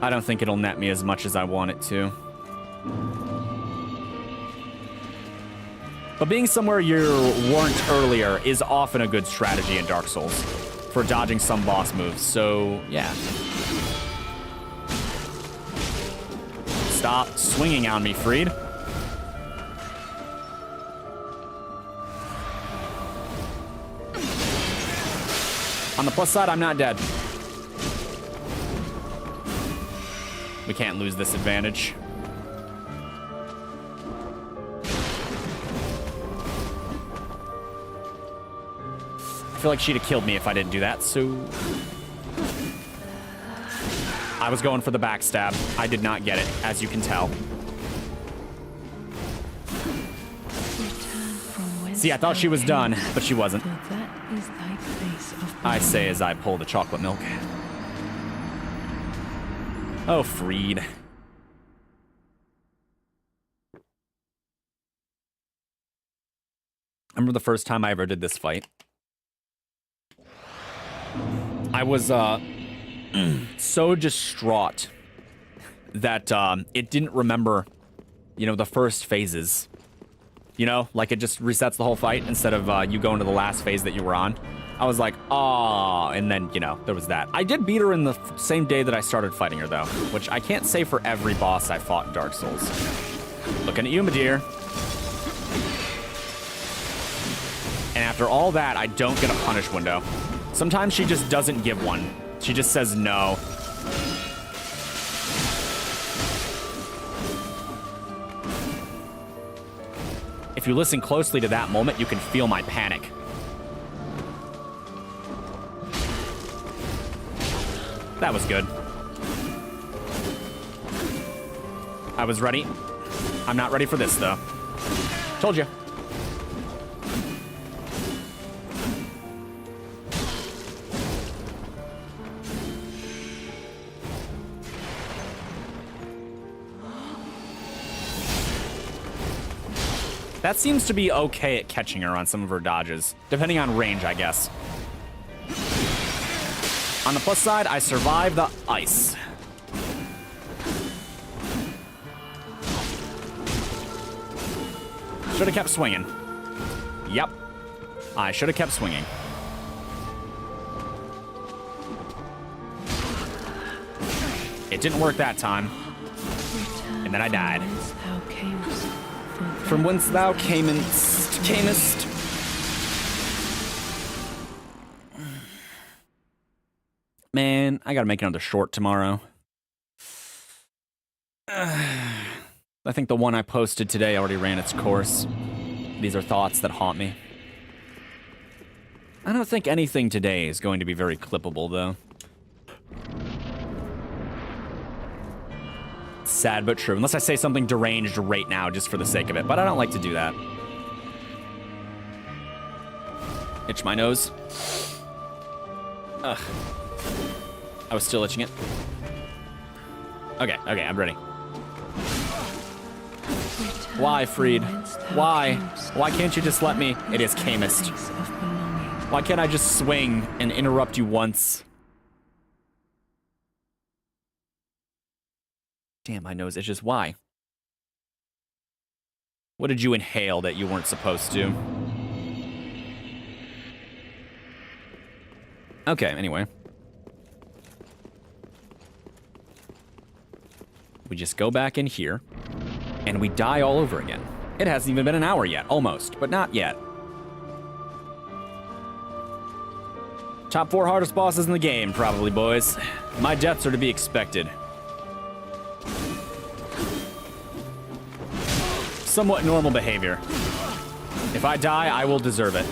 don't think it'll net me as much as I want it to. But being somewhere you weren't earlier is often a good strategy in Dark Souls for dodging some boss moves, so yeah. Stop swinging on me, Freed. On the plus side, I'm not dead. We can't lose this advantage. I feel like she'd have killed me if I didn't do that, so... I was going for the backstab. I did not get it, as you can tell. See, I thought she was done, but she wasn't. I say as I pull the chocolate milk. Oh, Freed. I remember the first time I ever did this fight. I was, so distraught that it didn't remember, you know, the first phases. You know, like it just resets the whole fight instead of you going to the last phase that you were on. I was like, ah, and then, you know, there was that. I did beat her in the same day that I started fighting her, though, which I can't say for every boss I fought in Dark Souls. Looking at you, my dear. And after all that, I don't get a punish window. Sometimes she just doesn't give one. She just says no. If you listen closely to that moment, you can feel my panic. That was good. I was ready. I'm not ready for this, though. Told you. That seems to be okay at catching her on some of her dodges, depending on range, I guess. On the plus side, I survived the ice. Should have kept swinging. Yep. I should have kept swinging. It didn't work that time. And then I died. From whence thou camest. Man, I gotta make another short tomorrow. I think the one I posted today already ran its course. These are thoughts that haunt me. I don't think anything today is going to be very clippable, though. Sad but true. Unless I say something deranged right now just for the sake of it. But I don't like to do that. Itch my nose. Ugh. I was still itching it. Okay, I'm ready. Why, Freed? Why? Why can't you just let me? It is camest. Why can't I just swing and interrupt you once? Damn, my nose itches. Why? What did you inhale that you weren't supposed to? Okay, anyway. We just go back in here, and we die all over again. It hasn't even been an hour yet. Almost, but not yet. Top 4 hardest bosses in the game, probably, boys. My deaths are to be expected. Somewhat normal behavior. If I die, I will deserve it.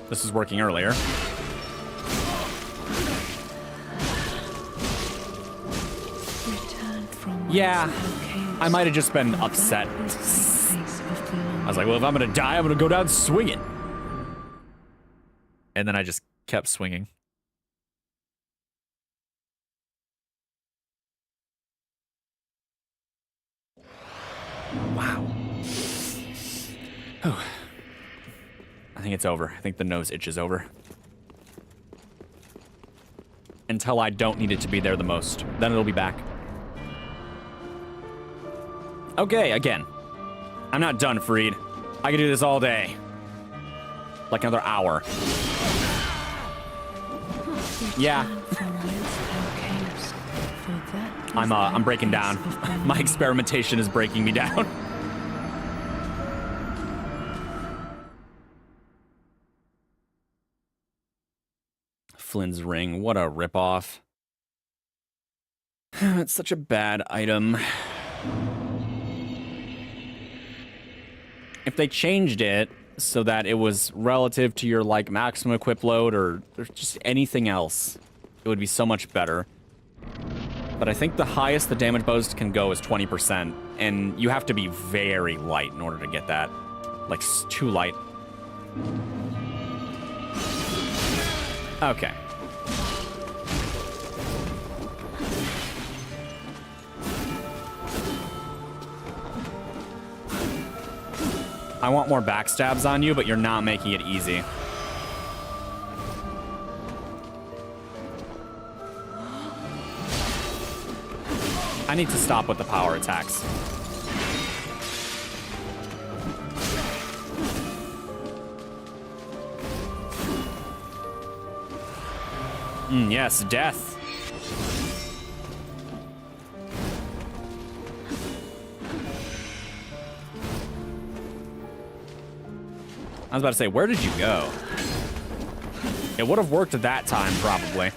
This was working earlier. Yeah, I might have just been upset. I was like, well, if I'm gonna die, I'm gonna go down swinging. And then I just kept swinging. Wow. Oh. I think it's over. I think the nose itch is over. Until I don't need it to be there the most. Then it'll be back. Okay, again. I'm not done, Freed. I can do this all day. Like another hour. Yeah. I'm breaking down. My experimentation is breaking me down. Flynn's ring, what a ripoff. It's such a bad item. If they changed it so that it was relative to your like maximum equip load or just anything else, it would be so much better. But I think the highest the damage boost can go is 20%, and you have to be very light in order to get that. Like, too light. Okay. I want more backstabs on you, but you're not making it easy. I need to stop with the power attacks. Yes, death. I was about to say, where did you go? It would have worked at that time, probably.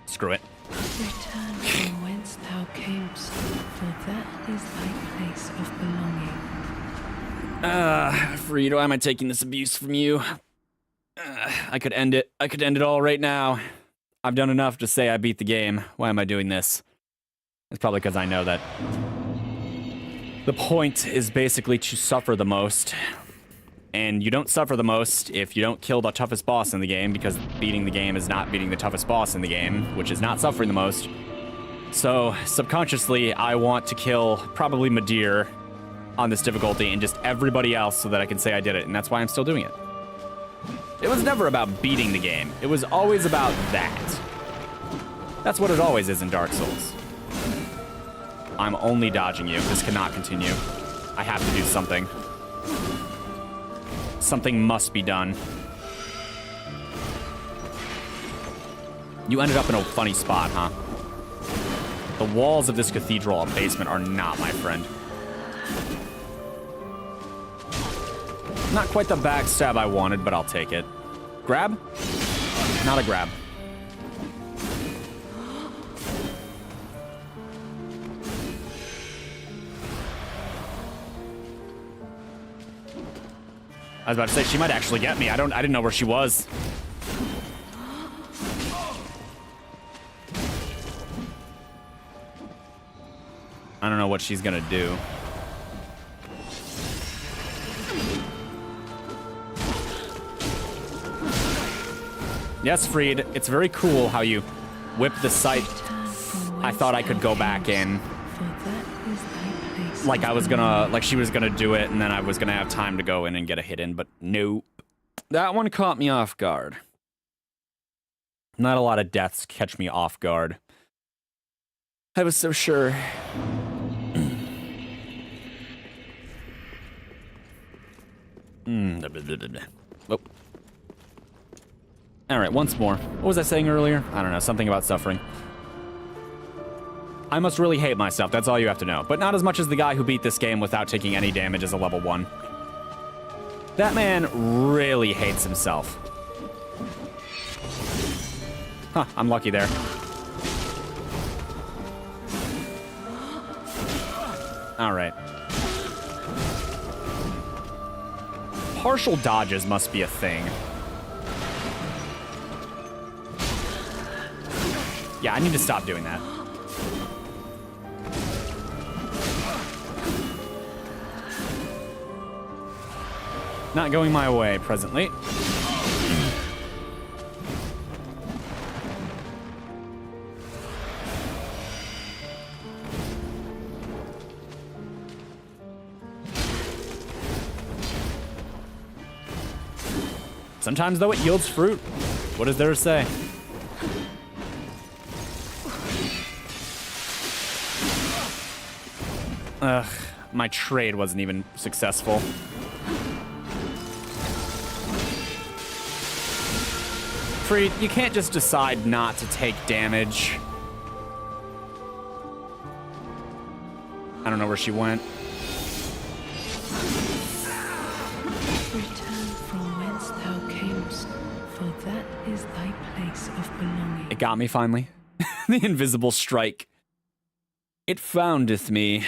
Screw it. Return from whence thou camest, for that is thy place of belonging. Freed, why am I taking this abuse from you? I could end it. I could end it all right now. I've done enough to say I beat the game. Why am I doing this? It's probably because I know that the point is basically to suffer the most. And you don't suffer the most if you don't kill the toughest boss in the game, because beating the game is not beating the toughest boss in the game, which is not suffering the most. So, subconsciously, I want to kill probably Madir on this difficulty and just everybody else so that I can say I did it, and that's why I'm still doing it. It was never about beating the game. It was always about that. That's what it always is in Dark Souls. I'm only dodging you. This cannot continue. I have to do something. Something must be done. You ended up in a funny spot, huh? The walls of this cathedral and basement are not my friend. Not quite the backstab I wanted, but I'll take it. Grab? Not a grab. I was about to say, she might actually get me. I didn't know where she was. I don't know what she's gonna do. Yes, Freed, it's very cool how you whip the sight. I thought I could go back in. Like she was gonna do it, and then I was gonna have time to go in and get a hit in, but nope. That one caught me off guard. Not a lot of deaths catch me off guard. I was so sure. Oh. Alright, once more. What was I saying earlier? I don't know, something about suffering. I must really hate myself, that's all you have to know. But not as much as the guy who beat this game without taking any damage as a level 1. That man really hates himself. Huh, I'm lucky there. Alright. Partial dodges must be a thing. Yeah, I need to stop doing that. Not going my way presently. Sometimes, though, it yields fruit. What is there to say? Ugh, my trade wasn't even successful. Freed, you can't just decide not to take damage. I don't know where she went. Return from whence thou camest, for that is thy place of belonging. It got me finally. The invisible strike. It foundeth me.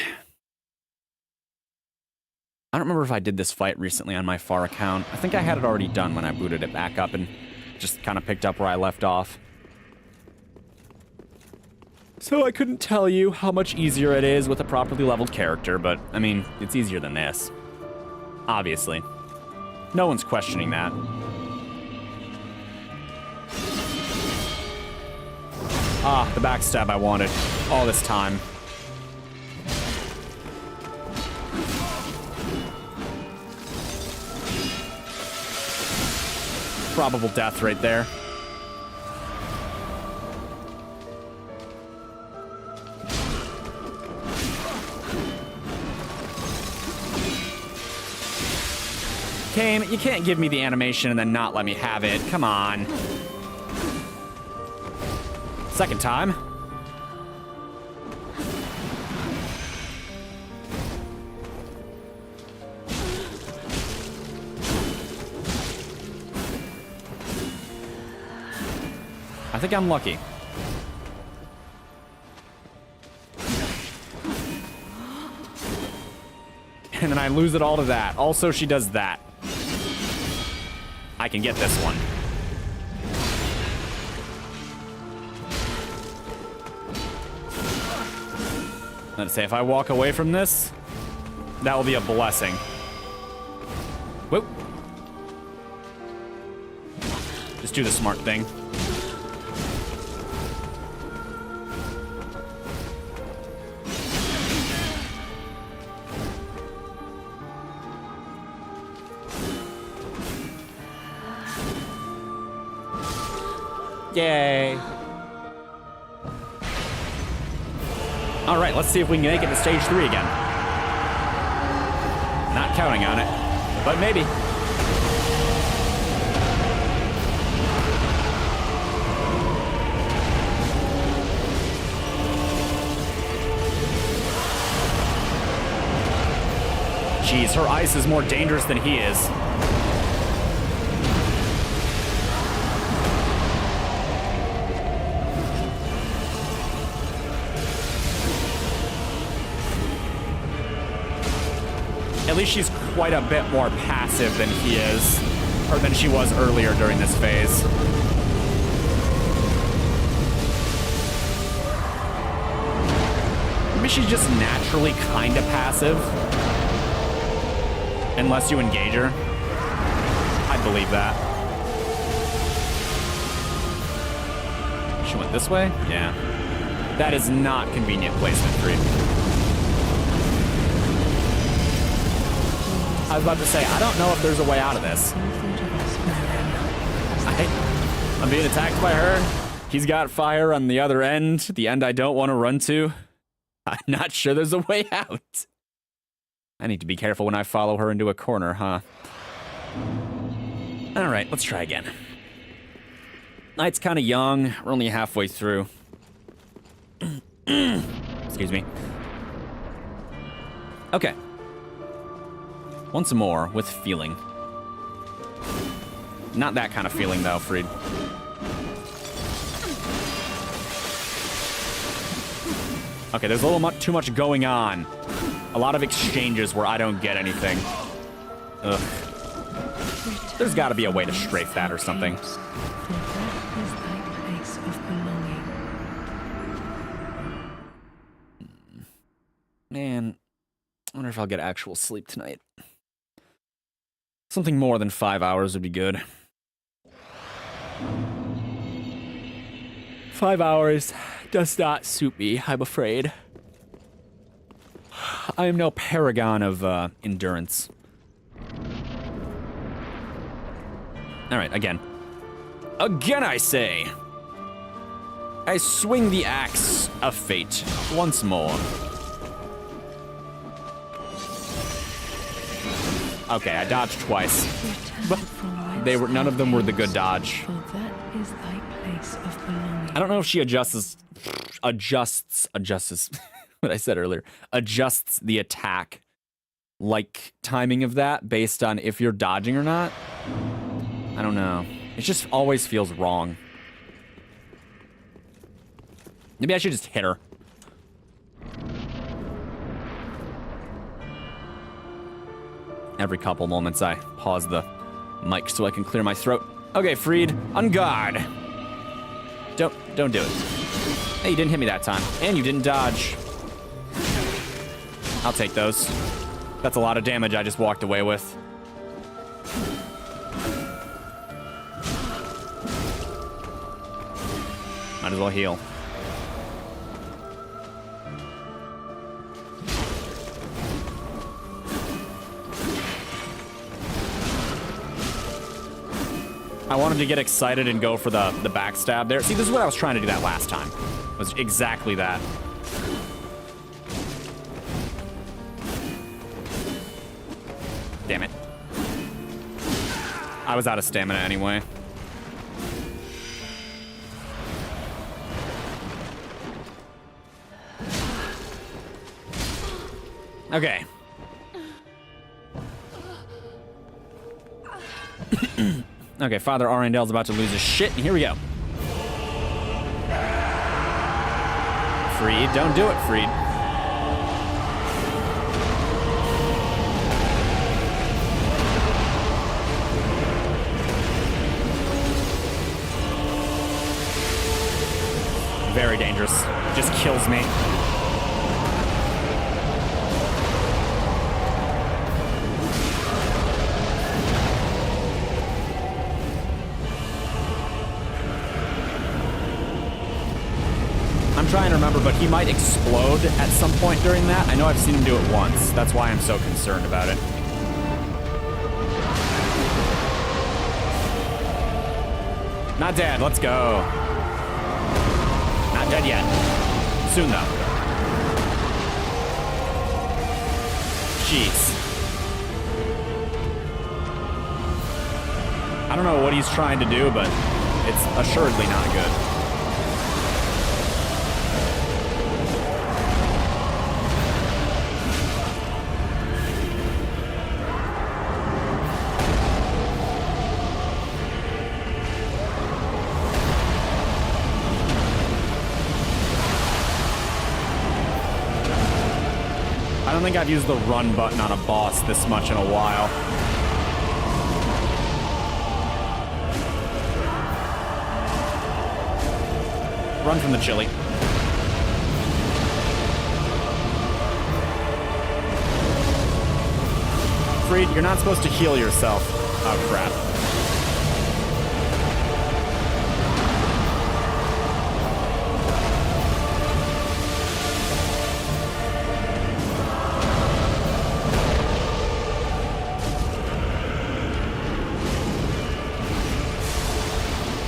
I don't remember if I did this fight recently on my FAR account. I think I had it already done when I booted it back up and just kind of picked up where I left off. So I couldn't tell you how much easier it is with a properly leveled character, but, I mean, it's easier than this. Obviously. No one's questioning that. Ah, the backstab I wanted all this time. Probable death right there. Kane, you can't give me the animation and then not let me have it. Come on. Second time. I think I'm lucky. And then I lose it all to that. Also, she does that. I can get this one. Let's say if I walk away from this, that will be a blessing. Whoop. Just do the smart thing. Yay. All right, let's see if we can make it to stage 3 again. Not counting on it, but maybe. Jeez, her ice is more dangerous than he is. At least she's quite a bit more passive than he is, or than she was earlier during this phase. Maybe she's just naturally kind of passive. Unless you engage her. I believe that. She went this way? Yeah. That is not convenient placement for you. I was about to say, I don't know if there's a way out of this. I'm being attacked by her. He's got fire on the other end, the end I don't want to run to. I'm not sure there's a way out. I need to be careful when I follow her into a corner, huh? All right, let's try again. Night's kind of young. We're only halfway through. Excuse me. Okay. Once more with feeling. Not that kind of feeling, though, Fried. Okay, there's a little too much going on. A lot of exchanges where I don't get anything. Ugh. There's got to be a way to strafe that or something. Man, I wonder if I'll get actual sleep tonight. Something more than 5 hours would be good. 5 hours does not suit me, I'm afraid. I am no paragon of endurance. All right, again. Again, I say. I swing the axe of fate once more. Okay, I dodged twice, but none of them were the good dodge. I don't know if she adjusts what I said earlier, adjusts the attack, like timing of that based on if you're dodging or not. I don't know. It just always feels wrong. Maybe I should just hit her. Every couple moments I pause the mic so I can clear my throat. Okay, Fried, on guard. Don't do it. Hey, you didn't hit me that time. And you didn't dodge. I'll take those. That's a lot of damage I just walked away with. Might as well heal. I wanted to get excited and go for the backstab there. See, this is what I was trying to do that last time. Was exactly that. Damn it. I was out of stamina anyway. Okay. Okay, Father Arendel's about to lose his shit, and here we go. Fried, don't do it, Fried. very dangerous. Just kills me. I'm trying to remember, but he might explode at some point during that. I know I've seen him do it once. That's why I'm so concerned about it. Not dead. Let's go. Not dead yet. Soon, though. Jeez. I don't know what he's trying to do, but it's assuredly not good. I don't think I've used the run button on a boss this much in a while. Run from the chili. Freed, you're not supposed to heal yourself. Oh, crap.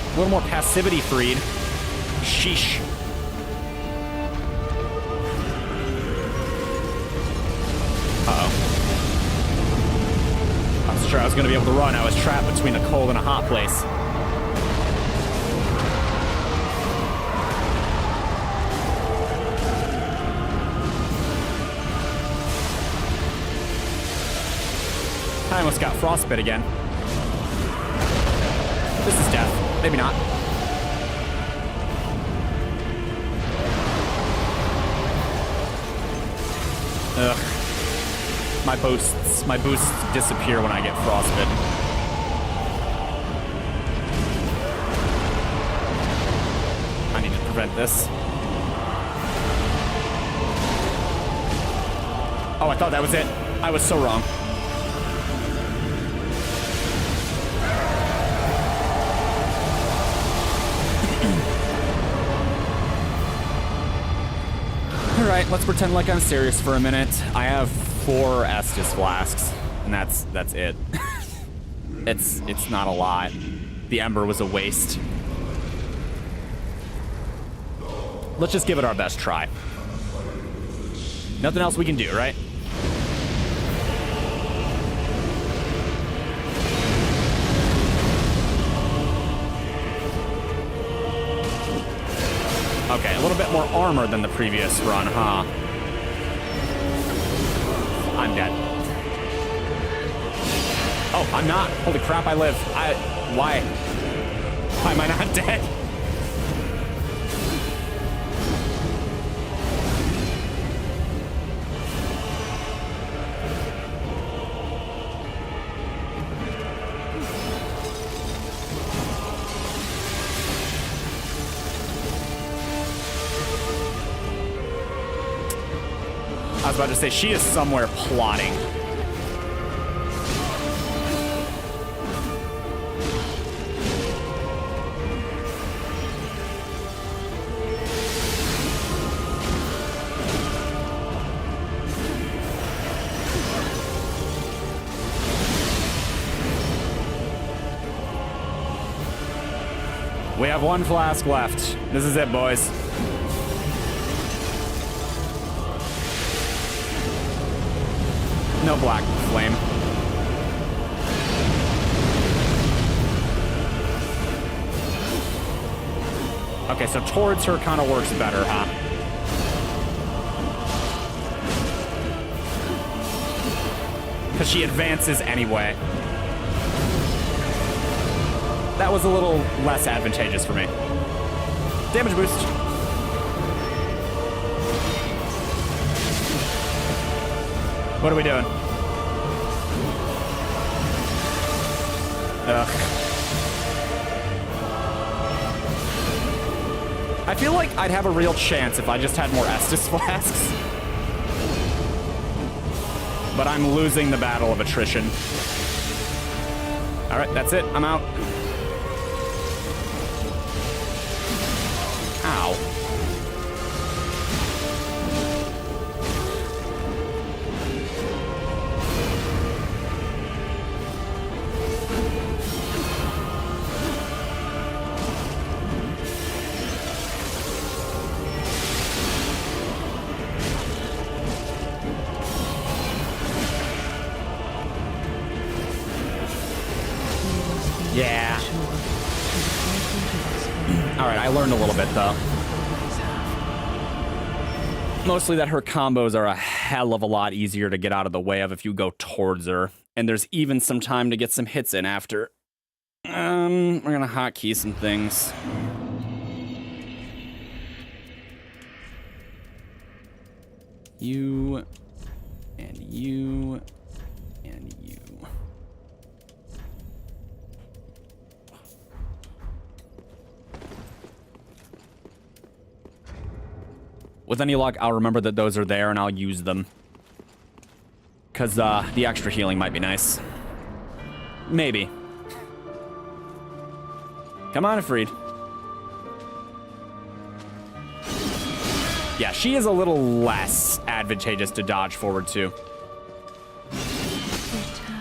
A little more passivity, Freed. Sheesh. Uh-oh. I was sure I was going to be able to run. I was trapped between a cold and a hot place. I almost got frostbite again. This is death. Maybe not. Ugh. My boosts disappear when I get frostbitten. I need to prevent this. Oh, I thought that was it. I was so wrong. Alright, let's pretend like I'm serious for a minute. I have 4 Estus flasks, and that's it. It's not a lot. The Ember was a waste. Let's just give it our best try. Nothing else we can do, right? Okay, a little bit more armor than the previous run, huh? I'm dead. Oh, I'm not. Holy crap, I live. Why? Why am I not dead? I was about to say, she is somewhere plotting. We have 1 flask left. This is it, boys. No black flame. Okay, so towards her kind of works better, huh? Because she advances anyway. That was a little less advantageous for me. Damage boost. What are we doing? Ugh. I feel like I'd have a real chance if I just had more Estus flasks. But I'm losing the battle of attrition. All right, that's it. I'm out. Ow. Yeah. All right, I learned a little bit, though. Mostly that her combos are a hell of a lot easier to get out of the way of if you go towards her. And there's even some time to get some hits in after. We're gonna hotkey some things. You, and you, and you. With any luck, I'll remember that those are there and I'll use them. Because the extra healing might be nice. Maybe. Come on, Ifrit. Yeah, she is a little less advantageous to dodge forward to.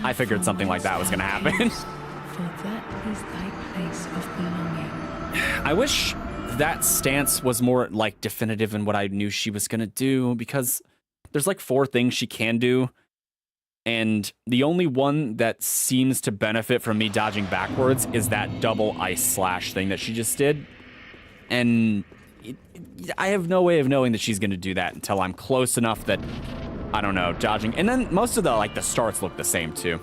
I figured something like that was going to happen. For that is thy place of belonging. I wish that stance was more like definitive in what I knew she was gonna do, because there's like 4 things she can do, and the only one that seems to benefit from me dodging backwards is that double ice slash thing that she just did. And I have no way of knowing that she's gonna do that until I'm close enough that, I don't know, dodging. And then most of the starts look the same too.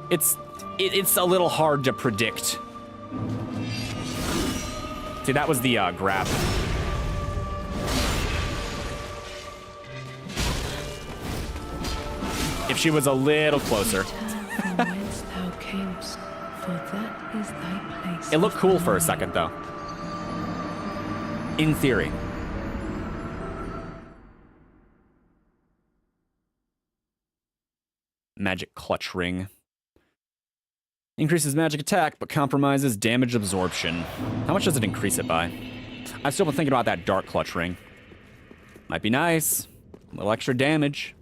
It's a little hard to predict. See, that was the grab. If she was a little closer. It looked cool for a second, though. In theory. Magic clutch ring. Increases magic attack, but compromises damage absorption. How much does it increase it by? I've still been thinking about that dark clutch ring. Might be nice. A little extra damage.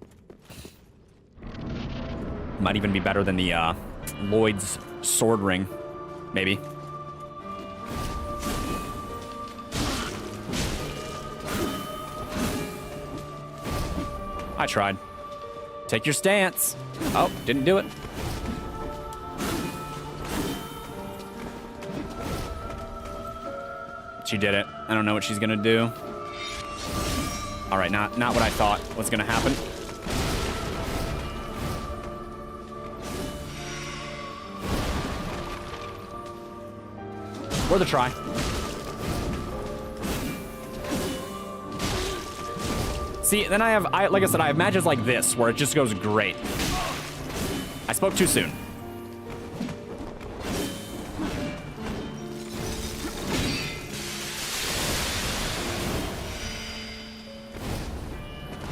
Might even be better than the Lloyd's sword ring. Maybe. I tried. Take your stance. Oh, didn't do it. She did it. I don't know what she's gonna do. All right, not what I thought was gonna happen. Worth a try. See, then like I said, I have matches like this where it just goes great. I spoke too soon.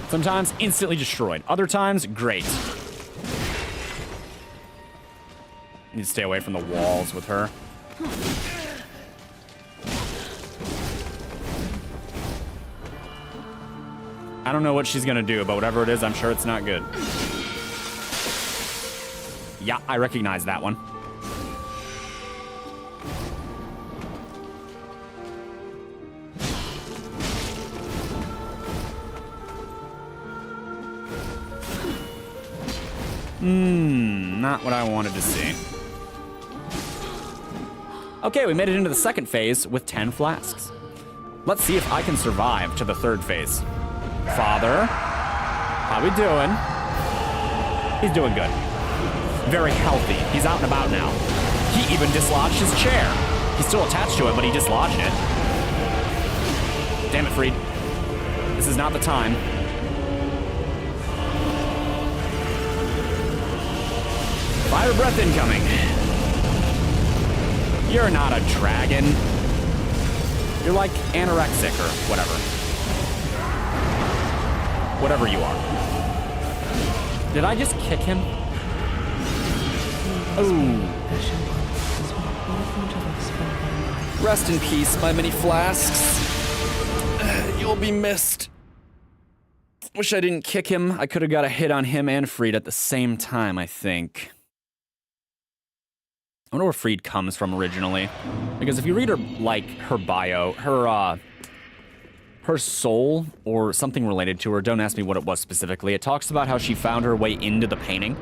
Sometimes instantly destroyed. Other times, great. Need to stay away from the walls with her. I don't know what she's gonna do, but whatever it is, I'm sure it's not good. Yeah, I recognize that one. Not what I wanted to see. Okay, we made it into the second phase with 10 flasks. Let's see if I can survive to the third phase. Father, how we doing? He's doing good. Very healthy. He's out and about now. He even dislodged his chair. He's still attached to it, but he dislodged it. Damn it, Freed. This is not the time. Fire breath incoming. You're not a dragon. You're like anorexic or whatever. Whatever you are. Did I just kick him? Ooh. Rest in peace, my mini flasks. You'll be missed. Wish I didn't kick him. I could have got a hit on him and Freed at the same time, I think. I wonder where Freed comes from originally. Because if you read her, like, her bio, her soul, or something related to her, don't ask me what it was specifically, it talks about how she found her way into the painting.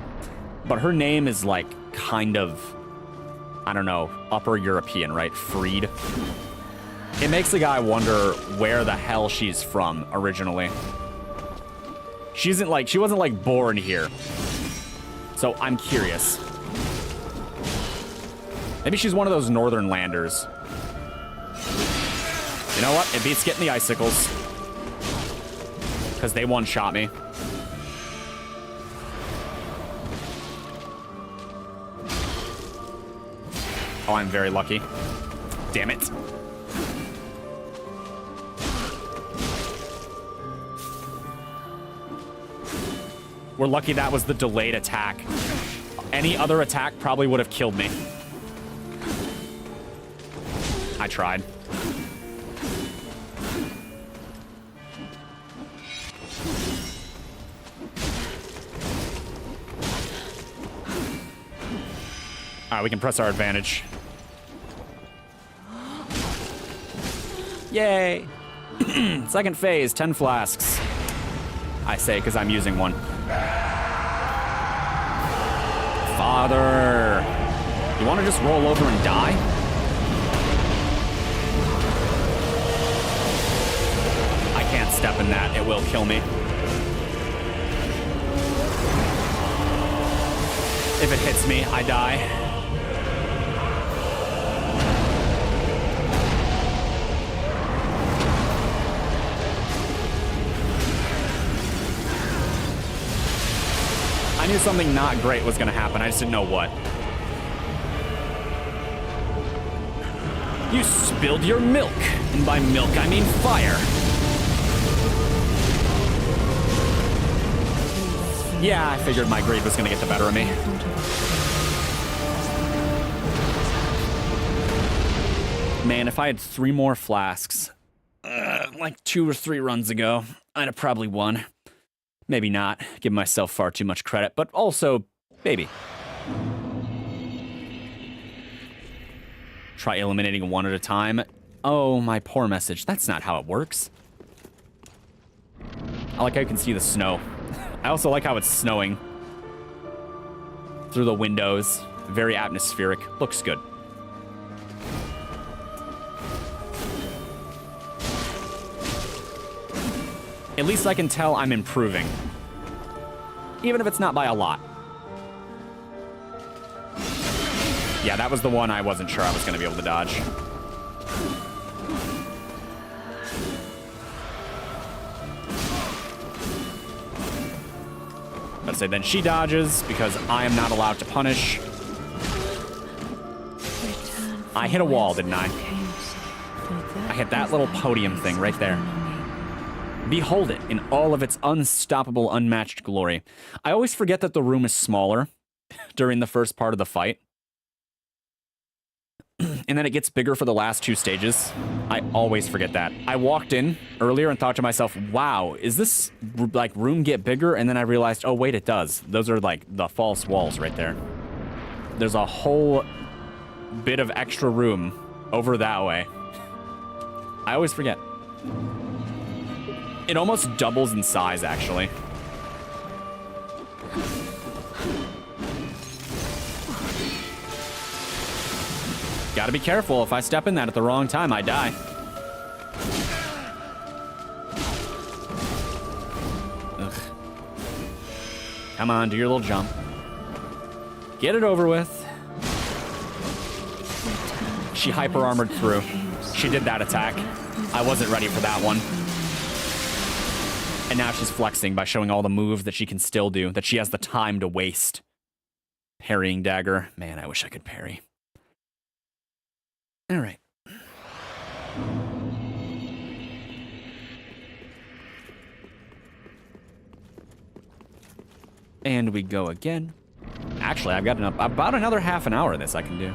But her name is, like, kind of, I don't know, Upper European, right? Freed. It makes the guy wonder where the hell she's from originally. She wasn't, like, born here. So I'm curious. Maybe she's one of those northern landers. You know what? It beats getting the icicles. Because they one-shot me. Oh, I'm very lucky. Damn it. We're lucky that was the delayed attack. Any other attack probably would have killed me. I tried. All right, we can press our advantage. Yay! Second phase, 10 flasks. I say because I'm using one. Father! You want to just roll over and die? I can't step in that. It will kill me. If it hits me, I die. I knew something not great was going to happen. I just didn't know what. You spilled your milk. And by milk, I mean fire. Yeah, I figured my greed was going to get the better of me. Man, if I had 3 more flasks, like 2 or 3 runs ago, I'd have probably won. Maybe not. Give myself far too much credit, but also, maybe. Try eliminating one at a time. Oh, my poor message. That's not how it works. I like how you can see the snow. I also like how it's snowing through the windows. Very atmospheric. Looks good. At least I can tell I'm improving. Even if it's not by a lot. Yeah, that was the one I wasn't sure I was going to be able to dodge. Let's say then she dodges because I am not allowed to punish. I hit a wall, didn't I? I hit that little podium thing right there. Behold it in all of its unstoppable, unmatched glory. I always forget that the room is smaller during the first part of the fight. And then it gets bigger for the last 2 stages. I always forget that. I walked in earlier and thought to myself, wow, is this like room get bigger? And then I realized, oh wait, it does. Those are like the false walls right there. There's a whole bit of extra room over that way. I always forget. It almost doubles in size, actually. Gotta be careful. If I step in that at the wrong time, I die. Ugh. Come on, do your little jump. Get it over with. She hyper-armored through. She did that attack. I wasn't ready for that one. And now she's flexing by showing all the moves that she can still do, that she has the time to waste. Parrying dagger. Man, I wish I could parry. All right. And we go again. Actually, I've got about another half an hour of this I can do.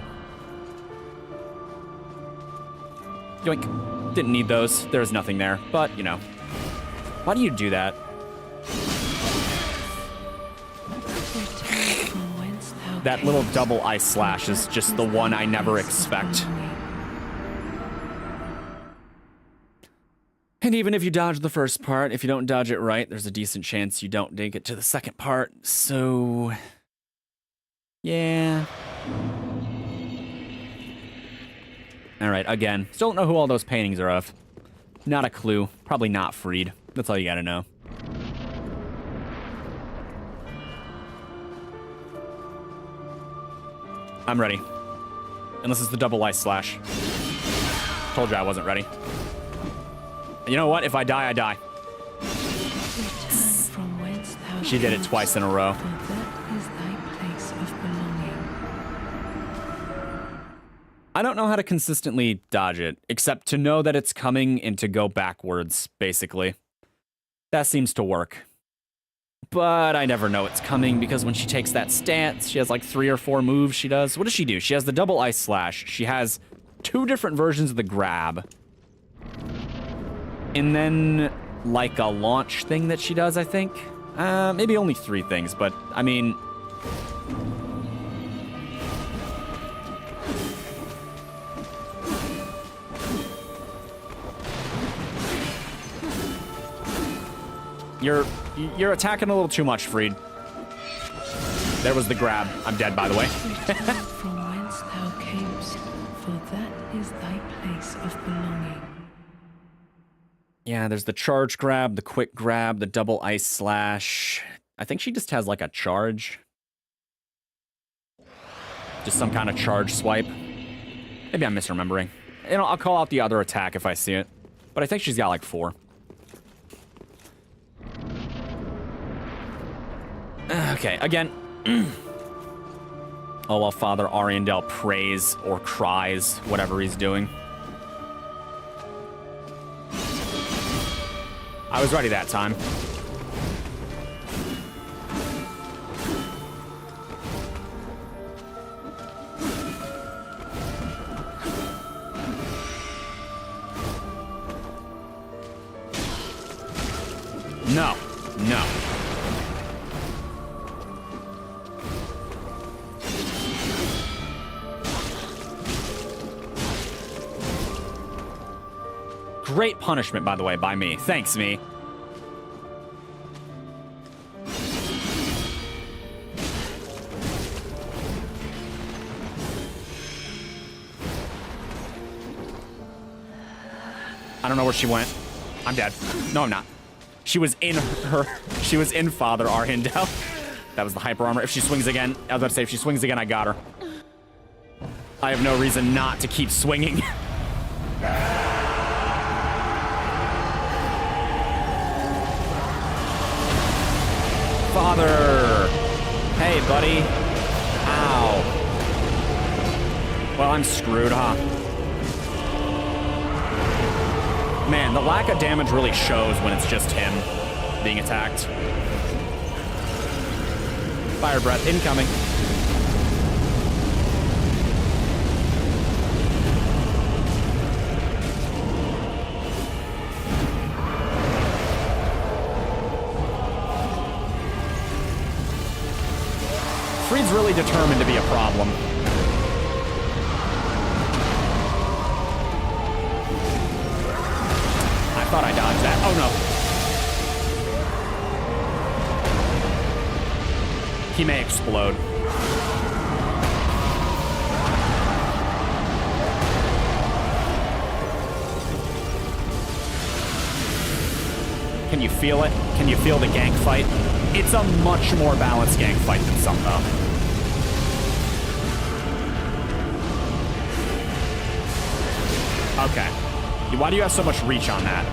Yoink. Didn't need those. There's nothing there. But, you know. Why do you do that? That little double ice slash is just the one I never expect. And even if you dodge the first part, if you don't dodge it right, there's a decent chance you don't make it to the second part. So, yeah. All right, again, still don't know who all those paintings are of. Not a clue. Probably not Freed. That's all you gotta know. I'm ready. Unless it's the double ice slash. Told you I wasn't ready. You know what? If I die, I die. She did it twice in a row. I don't know how to consistently dodge it, except to know that it's coming and to go backwards, basically. That seems to work. But I never know it's coming because when she takes that stance, she has like 3 or 4 moves she does. What does she do? She has the double ice slash. She has 2 different versions of the grab. And then, like, a launch thing that she does, I think. Maybe only 3 things, but, I mean... You're attacking a little too much, Freed. There was the grab. I'm dead, by the way. Return from whence thou camest, for that is thy place of belonging. Yeah, there's the charge grab, the quick grab, the double ice slash. I think she just has like a charge. Just some kind of charge swipe. Maybe I'm misremembering. You know, I'll call out the other attack if I see it. But I think she's got like 4. Okay, again. Oh, while Father Ariandel prays or cries, whatever he's doing. I was ready that time. No, no. Great punishment, by the way, by me. Thanks, me. I don't know where she went. I'm dead. No, I'm not. She was in Father Arhindel. That was the hyper armor. If she swings again, I was about to say, if she swings again, I got her. I have no reason not to keep swinging. Father! Hey, buddy. Ow. Well, I'm screwed, huh? Man, the lack of damage really shows when it's just him being attacked. Fire breath incoming. Freed's really determined to be a problem. I thought I dodged that. Oh, no. He may explode. Can you feel it? Can you feel the gank fight? It's a much more balanced gank fight than some, though. Okay. Why do you have so much reach on that?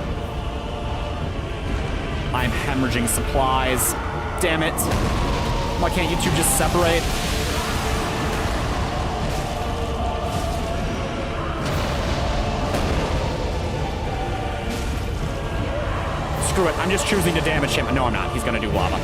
I'm hemorrhaging supplies. Damn it. Why can't you two just separate? Screw it. I'm just choosing to damage him. No, I'm not. He's gonna do lava.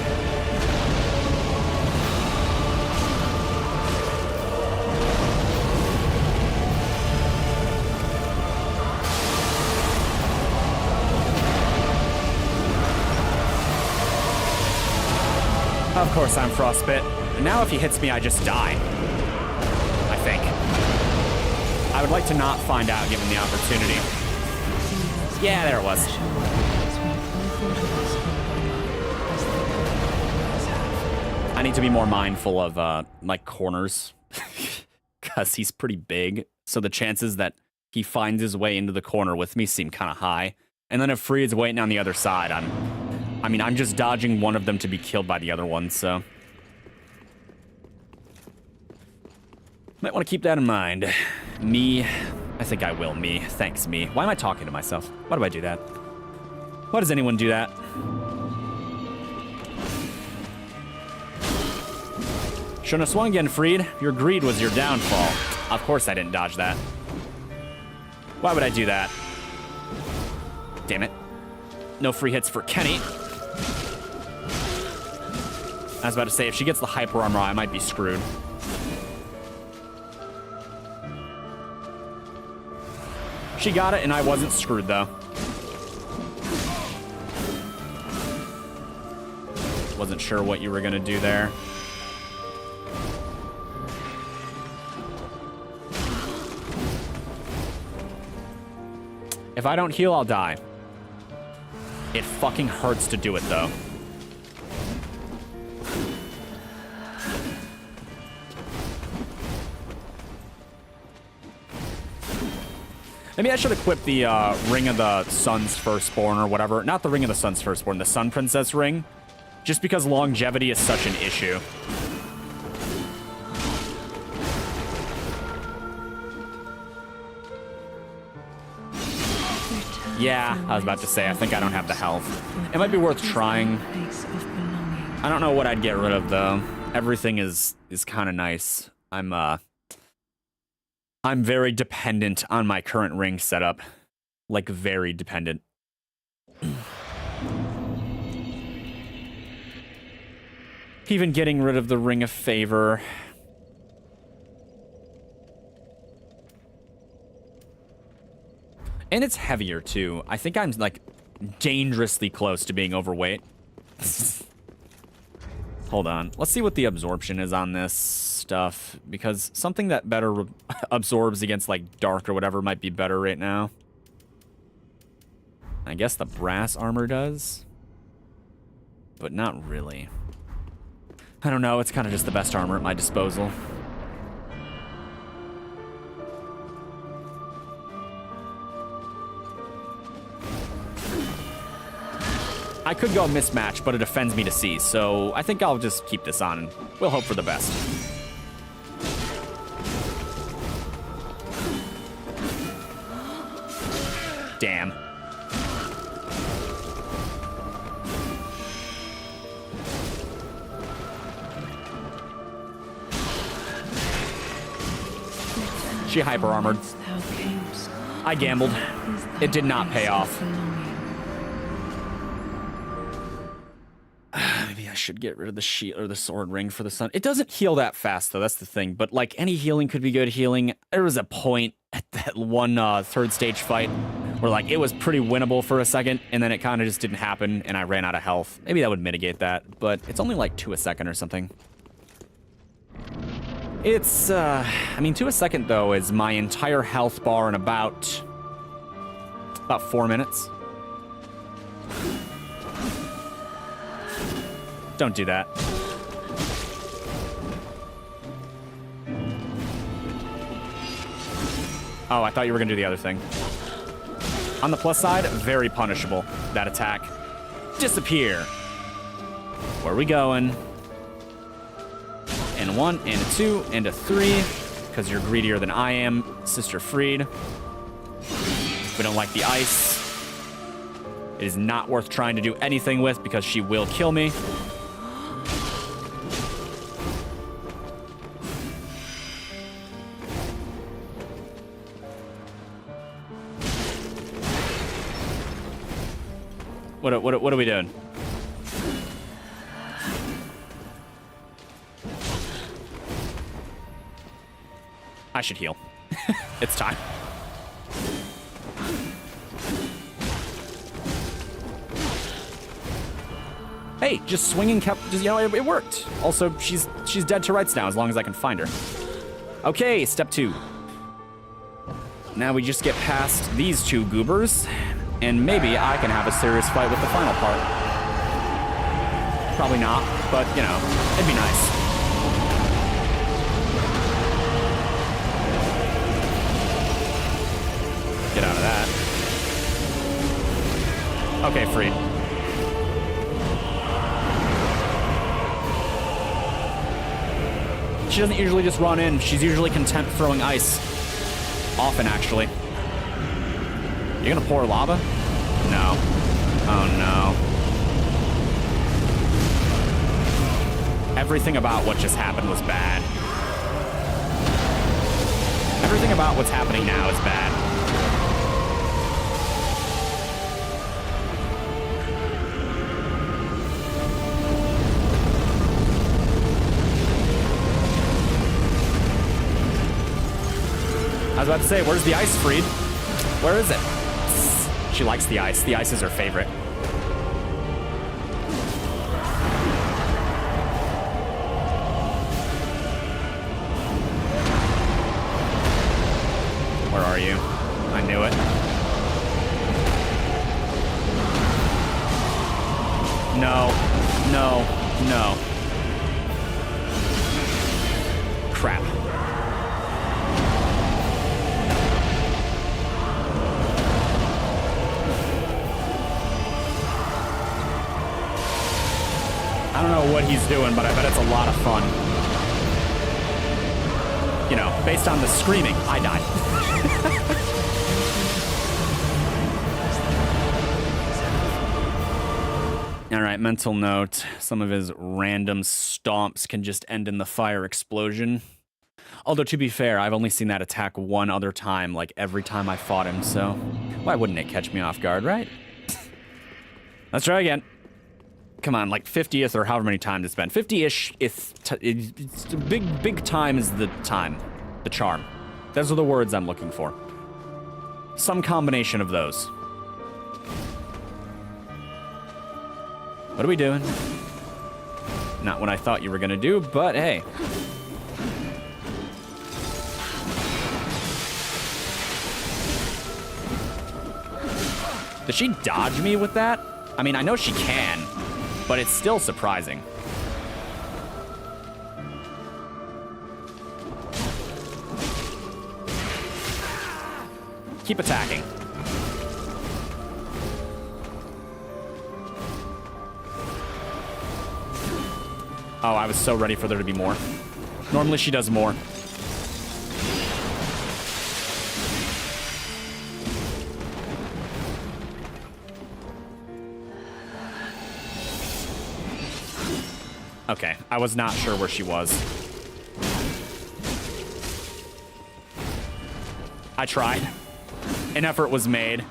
Of course I'm frostbit. And now if he hits me, I just die. I think. I would like to not find out given the opportunity. Yeah, there it was. I need to be more mindful of like corners. Because he's pretty big. So the chances that he finds his way into the corner with me seem kind of high. And then if Freed's waiting on the other side, I'm just dodging one of them to be killed by the other one, so. Might want to keep that in mind. Me. I think I will. Me. Thanks, me. Why am I talking to myself? Why do I do that? Why does anyone do that? Shouldn't have swung again, Freed. Your greed was your downfall. Of course I didn't dodge that. Why would I do that? Damn it. No free hits for Kenny. I was about to say, if she gets the hyper armor, I might be screwed. She got it, and I wasn't screwed, though. Wasn't sure what you were gonna do there. If I don't heal, I'll die. It fucking hurts to do it, though. Maybe I should equip the Ring of the Sun's Firstborn or whatever. Not the Ring of the Sun's Firstborn, the Sun Princess ring. Just because longevity is such an issue. Yeah, I was about to say, I think I don't have the health. It might be worth trying. I don't know what I'd get rid of, though. Everything is kind of nice. I'm very dependent on my current ring setup. Like, very dependent. Even getting rid of the Ring of Favor. And it's heavier, too. I think I'm, like, dangerously close to being overweight. Hold on. Let's see what the absorption is on this stuff. Because something that better absorbs against, like, dark or whatever might be better right now. I guess the brass armor does. But not really. I don't know. It's kind of just the best armor at my disposal. I could go mismatch, but it offends me to see, so I think I'll just keep this on, and we'll hope for the best. Damn. She hyper-armored. I gambled. It did not pay off. Maybe I should get rid of the shield or the sword ring for the sun. It doesn't heal that fast, though. That's the thing. But, like, any healing could be good healing. There was a point at that one third stage fight where, like, it was pretty winnable for a second, and then it kind of just didn't happen, and I ran out of health. Maybe that would mitigate that, but it's only, like, 2 a second or something. It's, I mean, 2 a second, though, is my entire health bar in about 4 minutes. Don't do that. Oh, I thought you were gonna do the other thing. On the plus side, very punishable, that attack. Disappear. Where are we going? And a 1, and a 2, and a 3. Because you're greedier than I am, Sister Freed. We don't like the ice. It is not worth trying to do anything with because she will kill me. What are we doing? I should heal. It's time. Hey, just swinging kept, just, you know, it worked. Also, she's dead to rights now as long as I can find her. Okay, step 2. Now we just get past these 2 goobers, and maybe I can have a serious fight with the final part. Probably not, but, you know, it'd be nice. Get out of that. Okay, freed. She doesn't usually just run in. She's usually content throwing ice. Often, actually. You're gonna pour lava? No. Oh, no. Everything about what just happened was bad. Everything about what's happening now is bad. I was about to say, where's the ice, Freed? Where is it? She likes the ice. The ice is her favorite. Where are you? I knew it. No. No. No. Crap. I don't know what he's doing, but I bet it's a lot of fun. You know, based on the screaming, I died. All right, mental note. Some of his random stomps can just end in the fire explosion. Although, to be fair, I've only seen that attack one other time, like every time I fought him, so why wouldn't it catch me off guard, right? Let's try again. Come on, like 50th or however many times it's been. 50-ish, it's big time is the time. The charm. Those are the words I'm looking for. Some combination of those. What are we doing? Not what I thought you were gonna do, but hey. Does she dodge me with that? I mean, I know she can. But it's still surprising. Keep attacking. Oh, I was so ready for there to be more. Normally she does more. Okay, I was not sure where she was. I tried. An effort was made.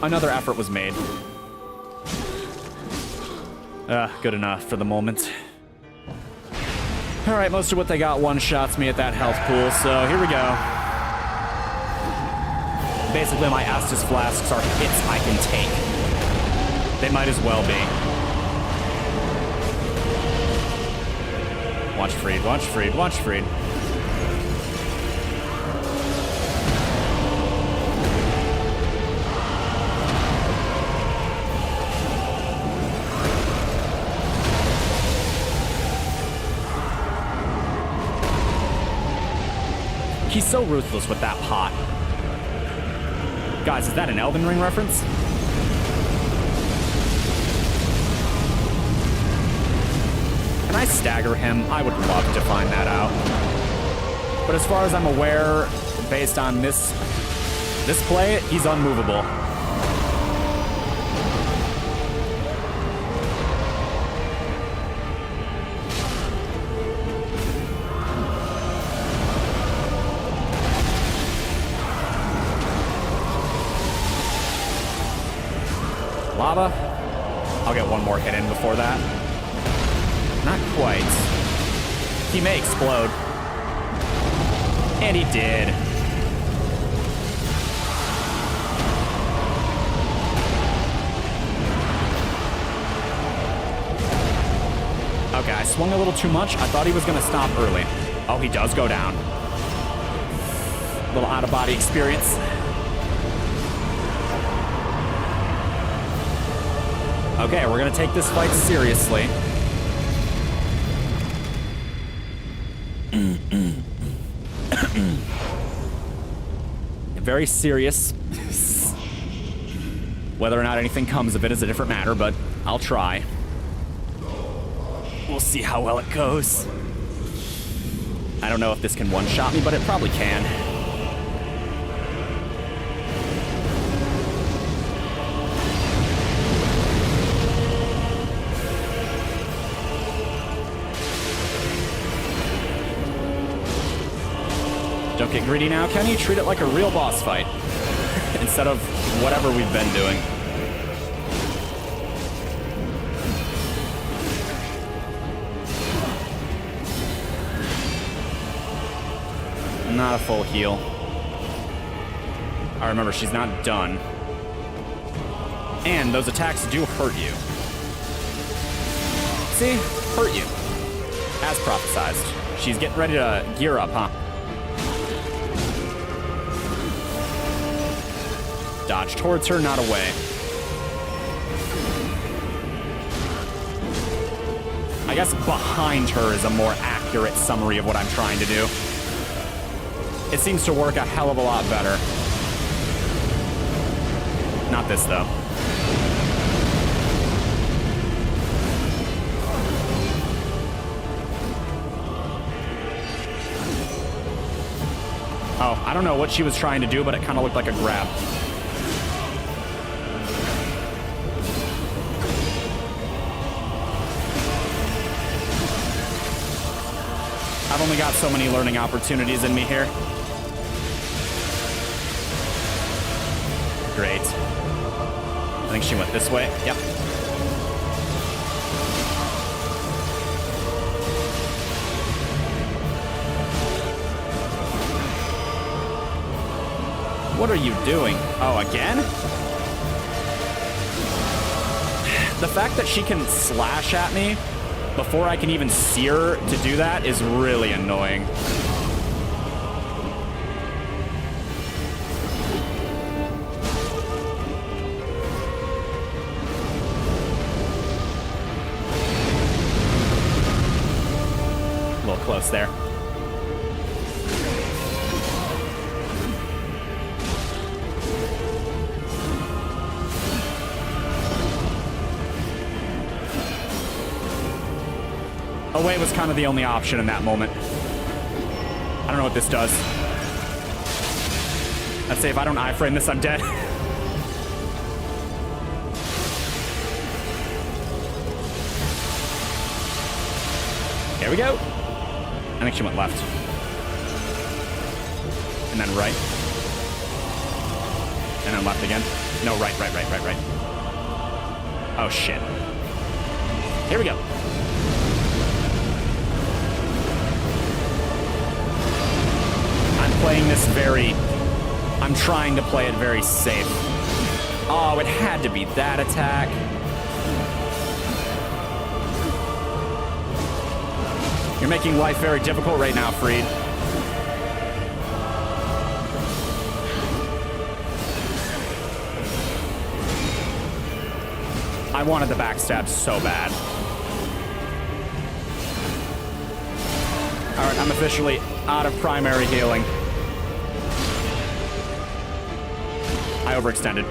Another effort was made. Good enough for the moment. All right, most of what they got one-shots me at that health pool, so here we go. Basically, my Estus flasks are hits I can take. They might as well be. Watch Freed, watch Freed, watch Freed. He's so ruthless with that pot. Guys, is that an Elden Ring reference? Can I stagger him? I would love to find that out. But as far as I'm aware, based on this play, he's unmovable. Lava. I'll get one more hit in before that. Not quite. He may explode. And he did. Okay, I swung a little too much. I thought he was gonna stop early. Oh, he does go down. Little out-of-body experience. Okay, we're gonna take this fight seriously. Very serious. Whether or not anything comes of it is a different matter, but I'll try. We'll see how well it goes. I don't know if this can one-shot me, but it probably can. Don't get greedy now, Kenny. Treat it like a real boss fight instead of whatever we've been doing. Not a full heal. I remember she's not done. And those attacks do hurt you. See? Hurt you. As prophesized. She's getting ready to gear up, huh? Dodge towards her, not away. I guess behind her is a more accurate summary of what I'm trying to do. It seems to work a hell of a lot better. Not this, though. Oh, I don't know what she was trying to do, but it kind of looked like a grab. I've only got so many learning opportunities in me here. Great. I think she went this way. Yep. What are you doing? Oh, again? The fact that she can slash at me before I can even see her to do that is really annoying. A little close there. Away was kind of the only option in that moment. I don't know what this does. I'd say if I don't iframe this, I'm dead. There we go. I think she went left. And then right. And then left again. No, right. Oh, shit. Here we go. Playing this I'm trying to play it very safe. Oh, it had to be that attack. You're making life very difficult right now, Freed. I wanted the backstab so bad. All right, I'm officially out of primary healing. I overextended.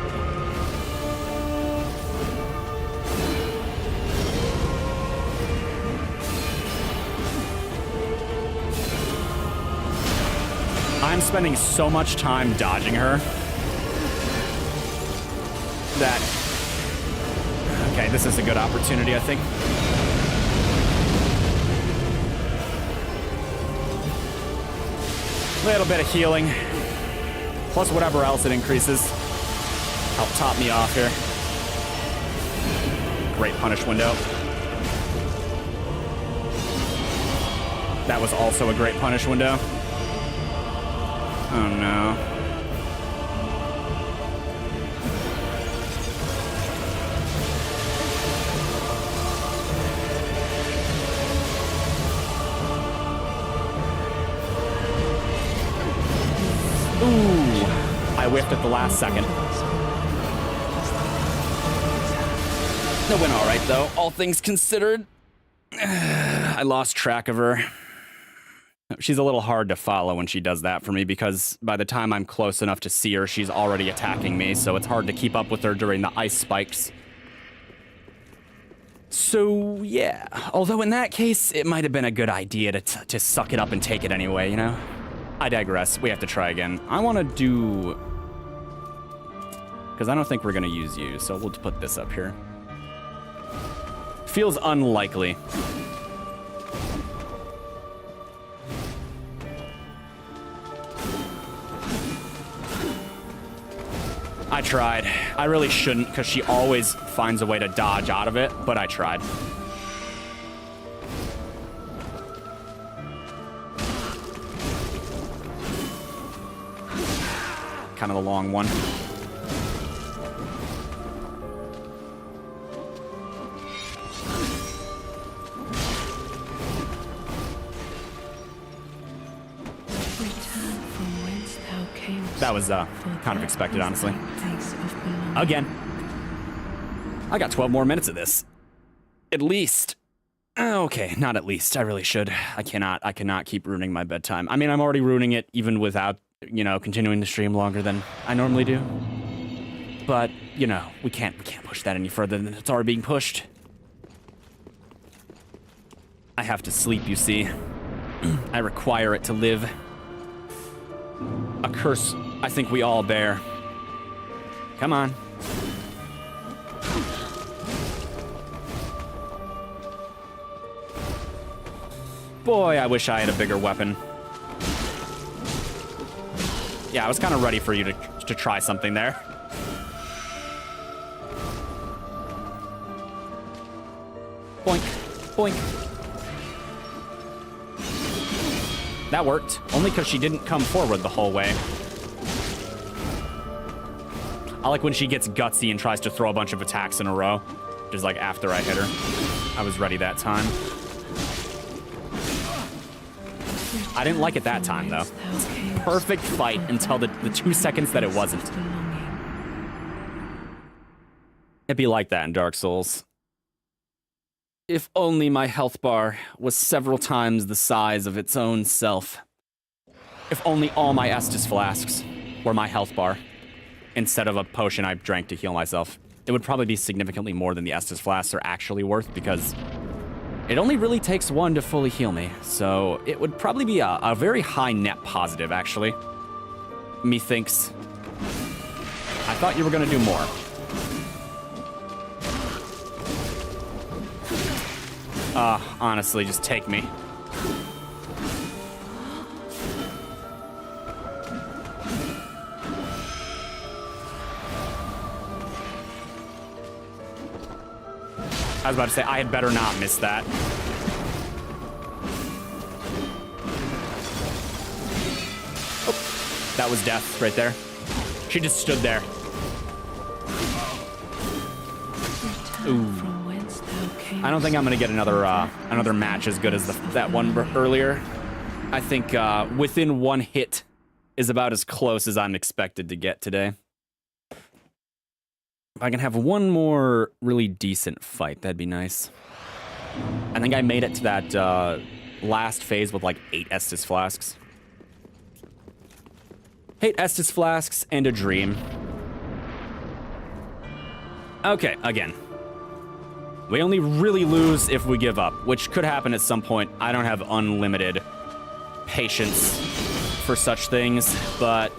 I'm spending so much time dodging her that... Okay, this is a good opportunity, I think. Little bit of healing, plus whatever else it increases. Help top me off here. Great punish window. That was also a great punish window. Oh no. Ooh, I whiffed at the last second. That went all right though, all things considered. I lost track of her. She's a little hard to follow when she does that for me because by the time I'm close enough to see her, she's already attacking me, so it's hard to keep up with her during the ice spikes. So, yeah. Although in that case, it might have been a good idea to suck it up and take it anyway, you know? I digress. We have to try again. I want to do... because I don't think we're going to use you, so we'll put this up here. Feels unlikely. I tried. I really shouldn't, because she always finds a way to dodge out of it, but I tried. Kind of the long one. That was kind of expected, honestly. Again. I got 12 more minutes of this. At least. Okay, not at least. I really should. I cannot keep ruining my bedtime. I mean, I'm already ruining it even without, you know, continuing the stream longer than I normally do. But, you know, we can't push that any further than it's already being pushed. I have to sleep, you see. I require it to live. A curse I think we all bear. Come on. Boy, I wish I had a bigger weapon. Yeah, I was kind of ready for you to try something there. Boink, boink. That worked, only because she didn't come forward the whole way. I like when she gets gutsy and tries to throw a bunch of attacks in a row, which is like after I hit her. I was ready that time. I didn't like it that time, though. Perfect fight until the 2 seconds that it wasn't. It'd be like that in Dark Souls. If only my health bar was several times the size of its own self. If only all my Estus flasks were my health bar, instead of a potion I drank to heal myself. It would probably be significantly more than the Estus flasks are actually worth, because it only really takes one to fully heal me, so it would probably be a very high net positive, actually. Methinks. I thought you were gonna do more. Honestly, just take me. I was about to say, I had better not miss that. Oh, that was death right there. She just stood there. Ooh. I don't think I'm gonna get another match as good as that one earlier. I think within one hit is about as close as I'm expected to get today. If I can have one more really decent fight, that'd be nice. I think I made it to that last phase with like 8 Estus flasks. 8 Estus flasks and a dream. Okay, again. We only really lose if we give up, which could happen at some point. I don't have unlimited patience for such things, but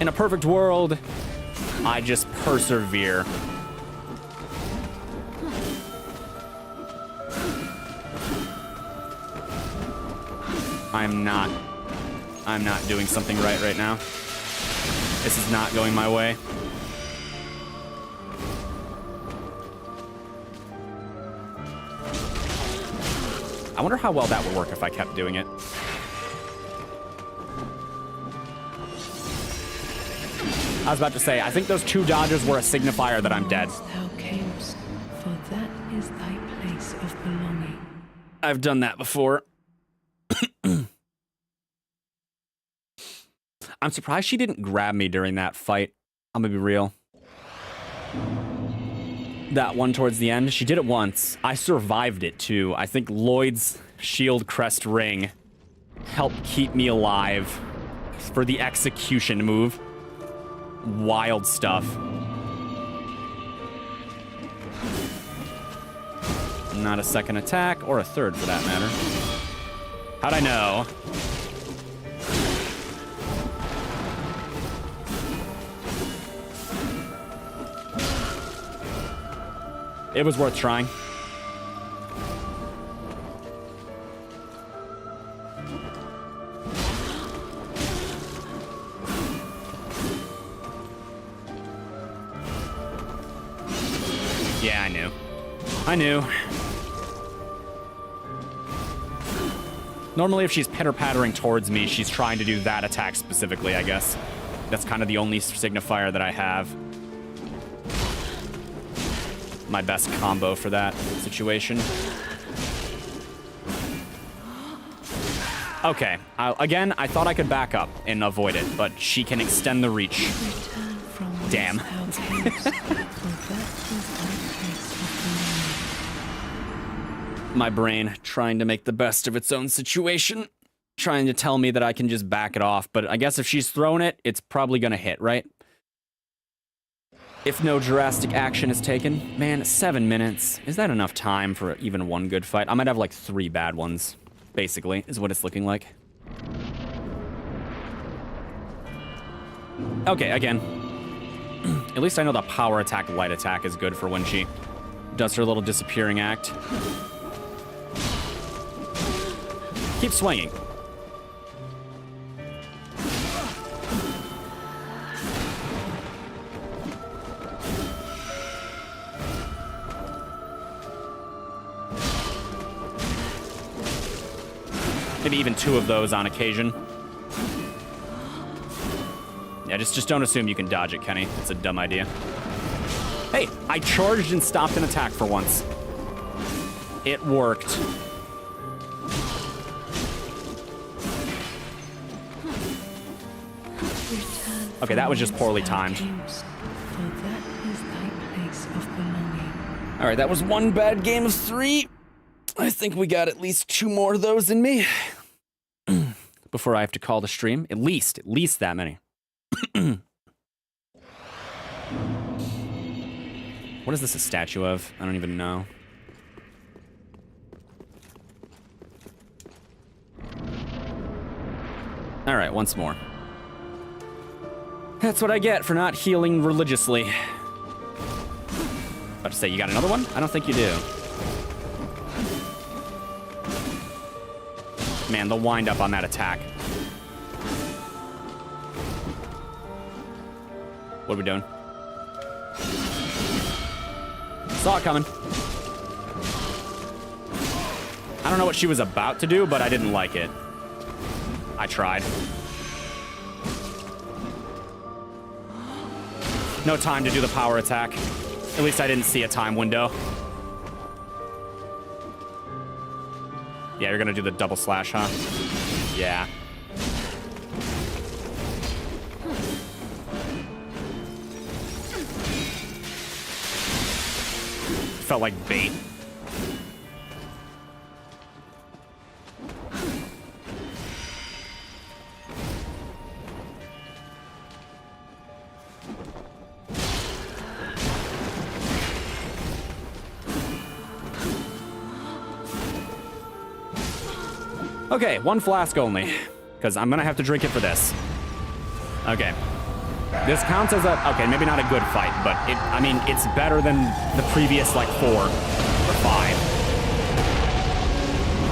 in a perfect world, I just persevere. I'm not doing something right now. This is not going my way. I wonder how well that would work if I kept doing it. I was about to say, I think those 2 dodges were a signifier that I'm dead. Thou camest, for that is thy place of belonging. I've done that before. I'm surprised she didn't grab me during that fight. I'm gonna be real. That one towards the end, she did it once. I survived it too. I think Lloyd's shield crest ring helped keep me alive for the execution move. Wild stuff. Not a second attack, or a third for that matter. How'd I know? It was worth trying. Yeah, I knew. I knew. Normally, if she's pitter-pattering towards me, she's trying to do that attack specifically, I guess. That's kind of the only signifier that I have. My best combo for that situation. Okay, again, I thought I could back up and avoid it, but she can extend the reach. Damn. My brain trying to make the best of its own situation, trying to tell me that I can just back it off, but I guess if she's thrown it, it's probably gonna hit, right? If no drastic action is taken. Man, 7 minutes. Is that enough time for even one good fight? I might have like 3 bad ones, basically, is what it's looking like. Okay, again. At least I know the power attack, light attack is good for when she does her little disappearing act. Keep swinging. Maybe even 2 of those on occasion. Yeah, just don't assume you can dodge it, Kenny. It's a dumb idea. Hey, I charged and stopped an attack for once. It worked. Okay, that was just poorly timed. All right, that was 1 bad game of 3. I think we got at least 2 more of those in me before I have to call the stream. At least that many. What is this a statue of? I don't even know. All right, once more. That's what I get for not healing religiously. About to say, you got another one? I don't think you do. Man, the wind up on that attack. What are we doing? Saw it coming. I don't know what she was about to do, but I didn't like it. I tried. No time to do the power attack. At least I didn't see a time window. Yeah, you're gonna do the double slash, huh? Yeah. Felt like bait. Okay, 1 flask only, because I'm gonna have to drink it for this. Okay. This counts as a, okay, maybe not a good fight, but I mean, it's better than the previous, like, 4 or 5.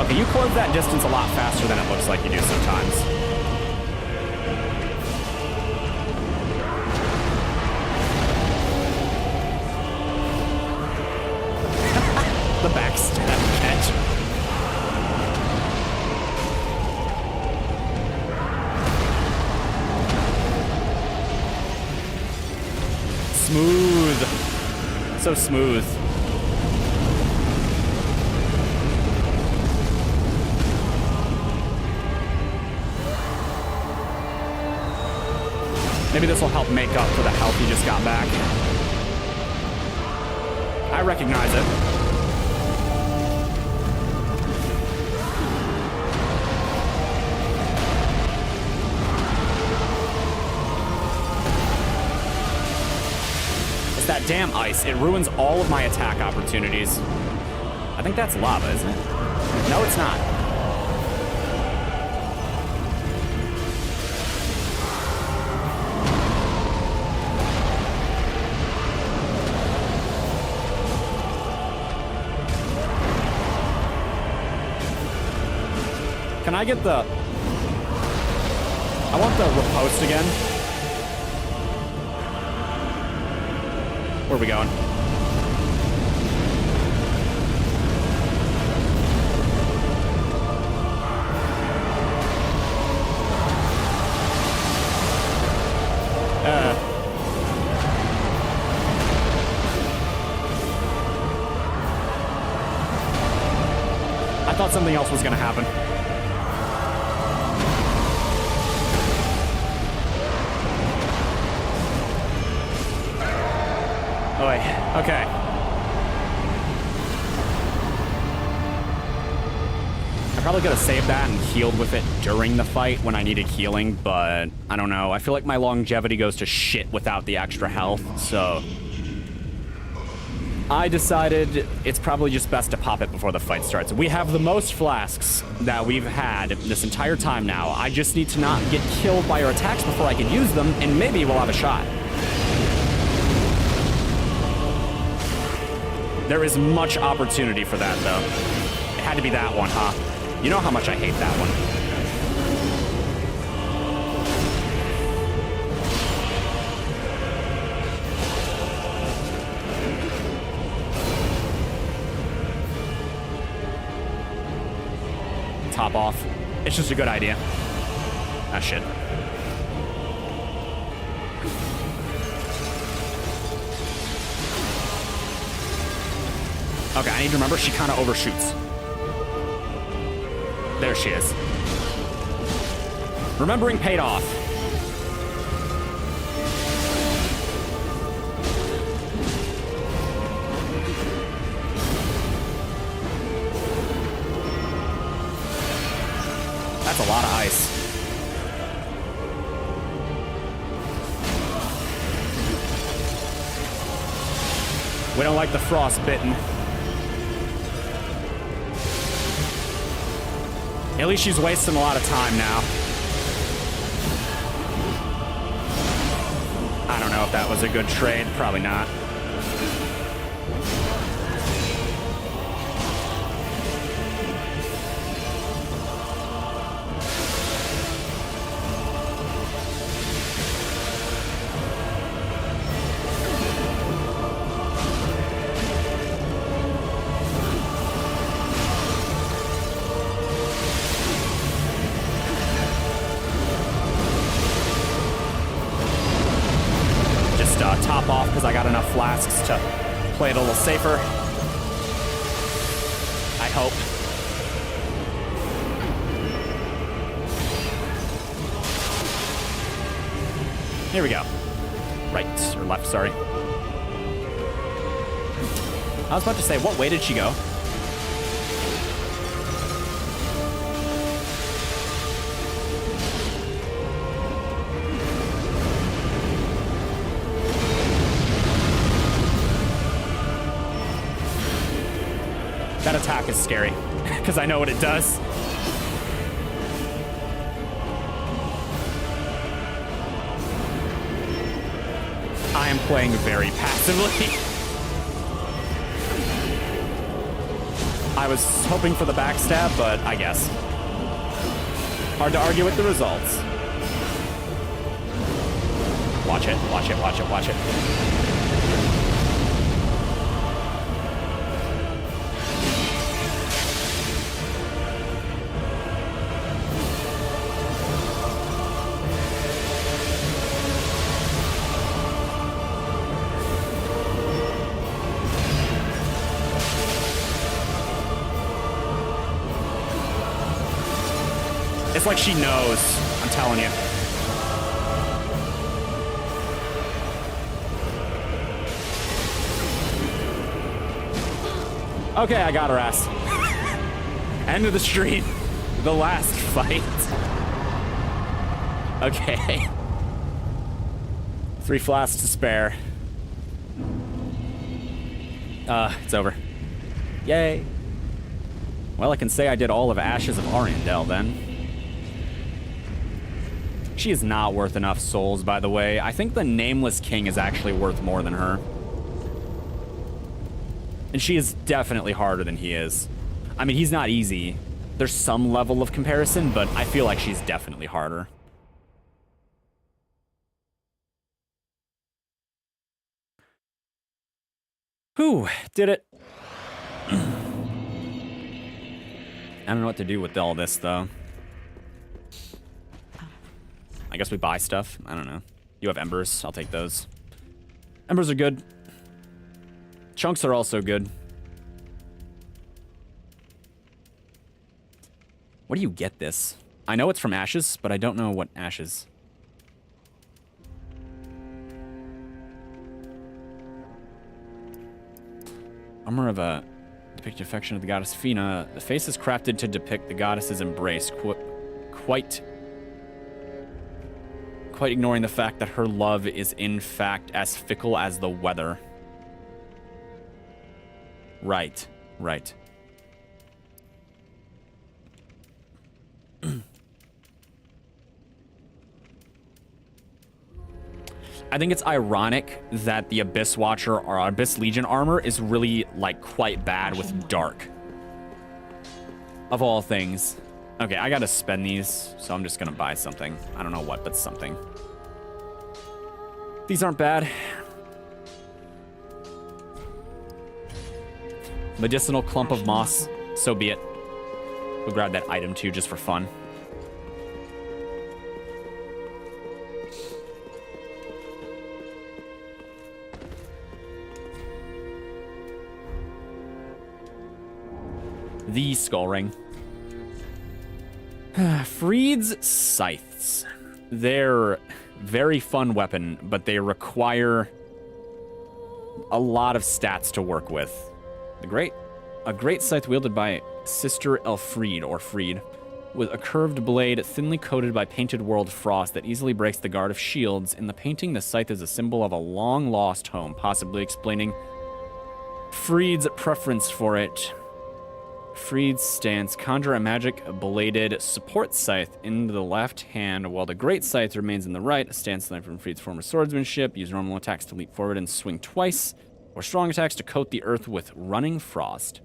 Okay, you close that distance a lot faster than it looks like you do sometimes. The backstab catch. So smooth. Maybe this will help make up for the health he just got back. I recognize it. It's that damn ice. It ruins all of my attack opportunities. I think that's lava, isn't it? No, it's not. Can I get the... I want the riposte again. Where are we going? I thought something else was going to happen. Okay. I probably could have saved that and healed with it during the fight when I needed healing, but I don't know. I feel like my longevity goes to shit without the extra health, so I decided it's probably just best to pop it before the fight starts. We have the most flasks that we've had this entire time now. I just need to not get killed by her attacks before I can use them, and maybe we'll have a shot. There is much opportunity for that, though. It had to be that one, huh? You know how much I hate that one. Top off. It's just a good idea. Ah, shit. Okay, I need to remember she kind of overshoots. There she is. Remembering paid off. That's a lot of ice. We don't like the frostbitten. At least she's wasting a lot of time now. I don't know if that was a good trade. Probably not. Top off because I got enough flasks to play it a little safer. I hope. Here we go. Right or left, sorry. I was about to say, what way did she go? That attack is scary, because I know what it does. I am playing very passively. I was hoping for the backstab, but I guess. Hard to argue with the results. Watch it, watch it, watch it, watch it. It's like she knows. I'm telling you. Okay, I got her ass. End of the street. The last fight. Okay. 3 flasks to spare. It's over. Yay. Well, I can say I did all of Ashes of Ariandel then. She is not worth enough souls, by the way. I think the Nameless King is actually worth more than her. And she is definitely harder than he is. I mean, he's not easy. There's some level of comparison, but I feel like she's definitely harder. Whew, did it. I don't know what to do with all this, though. I guess we buy stuff. I don't know. You have embers. I'll take those. Embers are good. Chunks are also good. Where do you get this? I know it's from Ashes, but I don't know what Ashes. Armor of a depict affection of the goddess Fina. The face is crafted to depict the goddess's embrace, quite ignoring the fact that her love is in fact as fickle as the weather. Right, right. I think it's ironic that the Abyss Watcher or Abyss Legion armor is really, like, quite bad with Dark. Of all things. Okay, I gotta spend these, so I'm just gonna buy something. I don't know what, but something. These aren't bad. Medicinal clump of moss. So be it. We'll grab that item too, just for fun. The skull ring. Freed's scythes. They're very fun weapon, but they require a lot of stats to work with. A great scythe wielded by Sister Elfried, or Freed, with a curved blade thinly coated by painted world frost that easily breaks the guard of shields. In the painting, the scythe is a symbol of a long-lost home, possibly explaining Freed's preference for it. Freed's stance. Conjure a magic bladed support scythe into the left hand, while the great scythe remains in the right. A stance line from Freed's former swordsmanship. Use normal attacks to leap forward and swing twice, or strong attacks to coat the earth with running frost.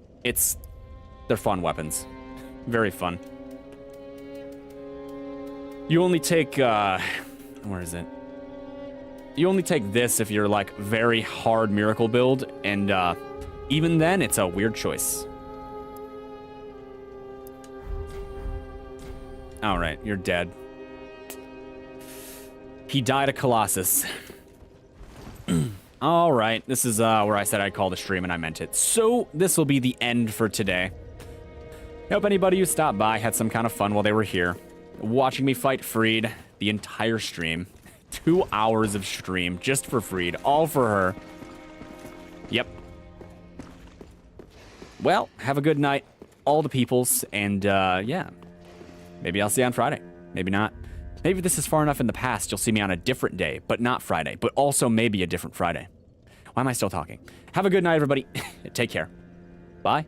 They're fun weapons. Very fun. You only take, where is it? You only take this if you're, like, very hard miracle build, and, even then, it's a weird choice. Alright, you're dead. He died a Colossus. Alright, this is where I said I'd call the stream and I meant it. So, this will be the end for today. I hope anybody who stopped by had some kind of fun while they were here. Watching me fight Freed the entire stream. 2 hours of stream just for Freed. All for her. Yep. Well, have a good night, all the peoples, and yeah. Maybe I'll see you on Friday. Maybe not. Maybe this is far enough in the past you'll see me on a different day, but not Friday, but also maybe a different Friday. Why am I still talking? Have a good night, everybody. Take care. Bye.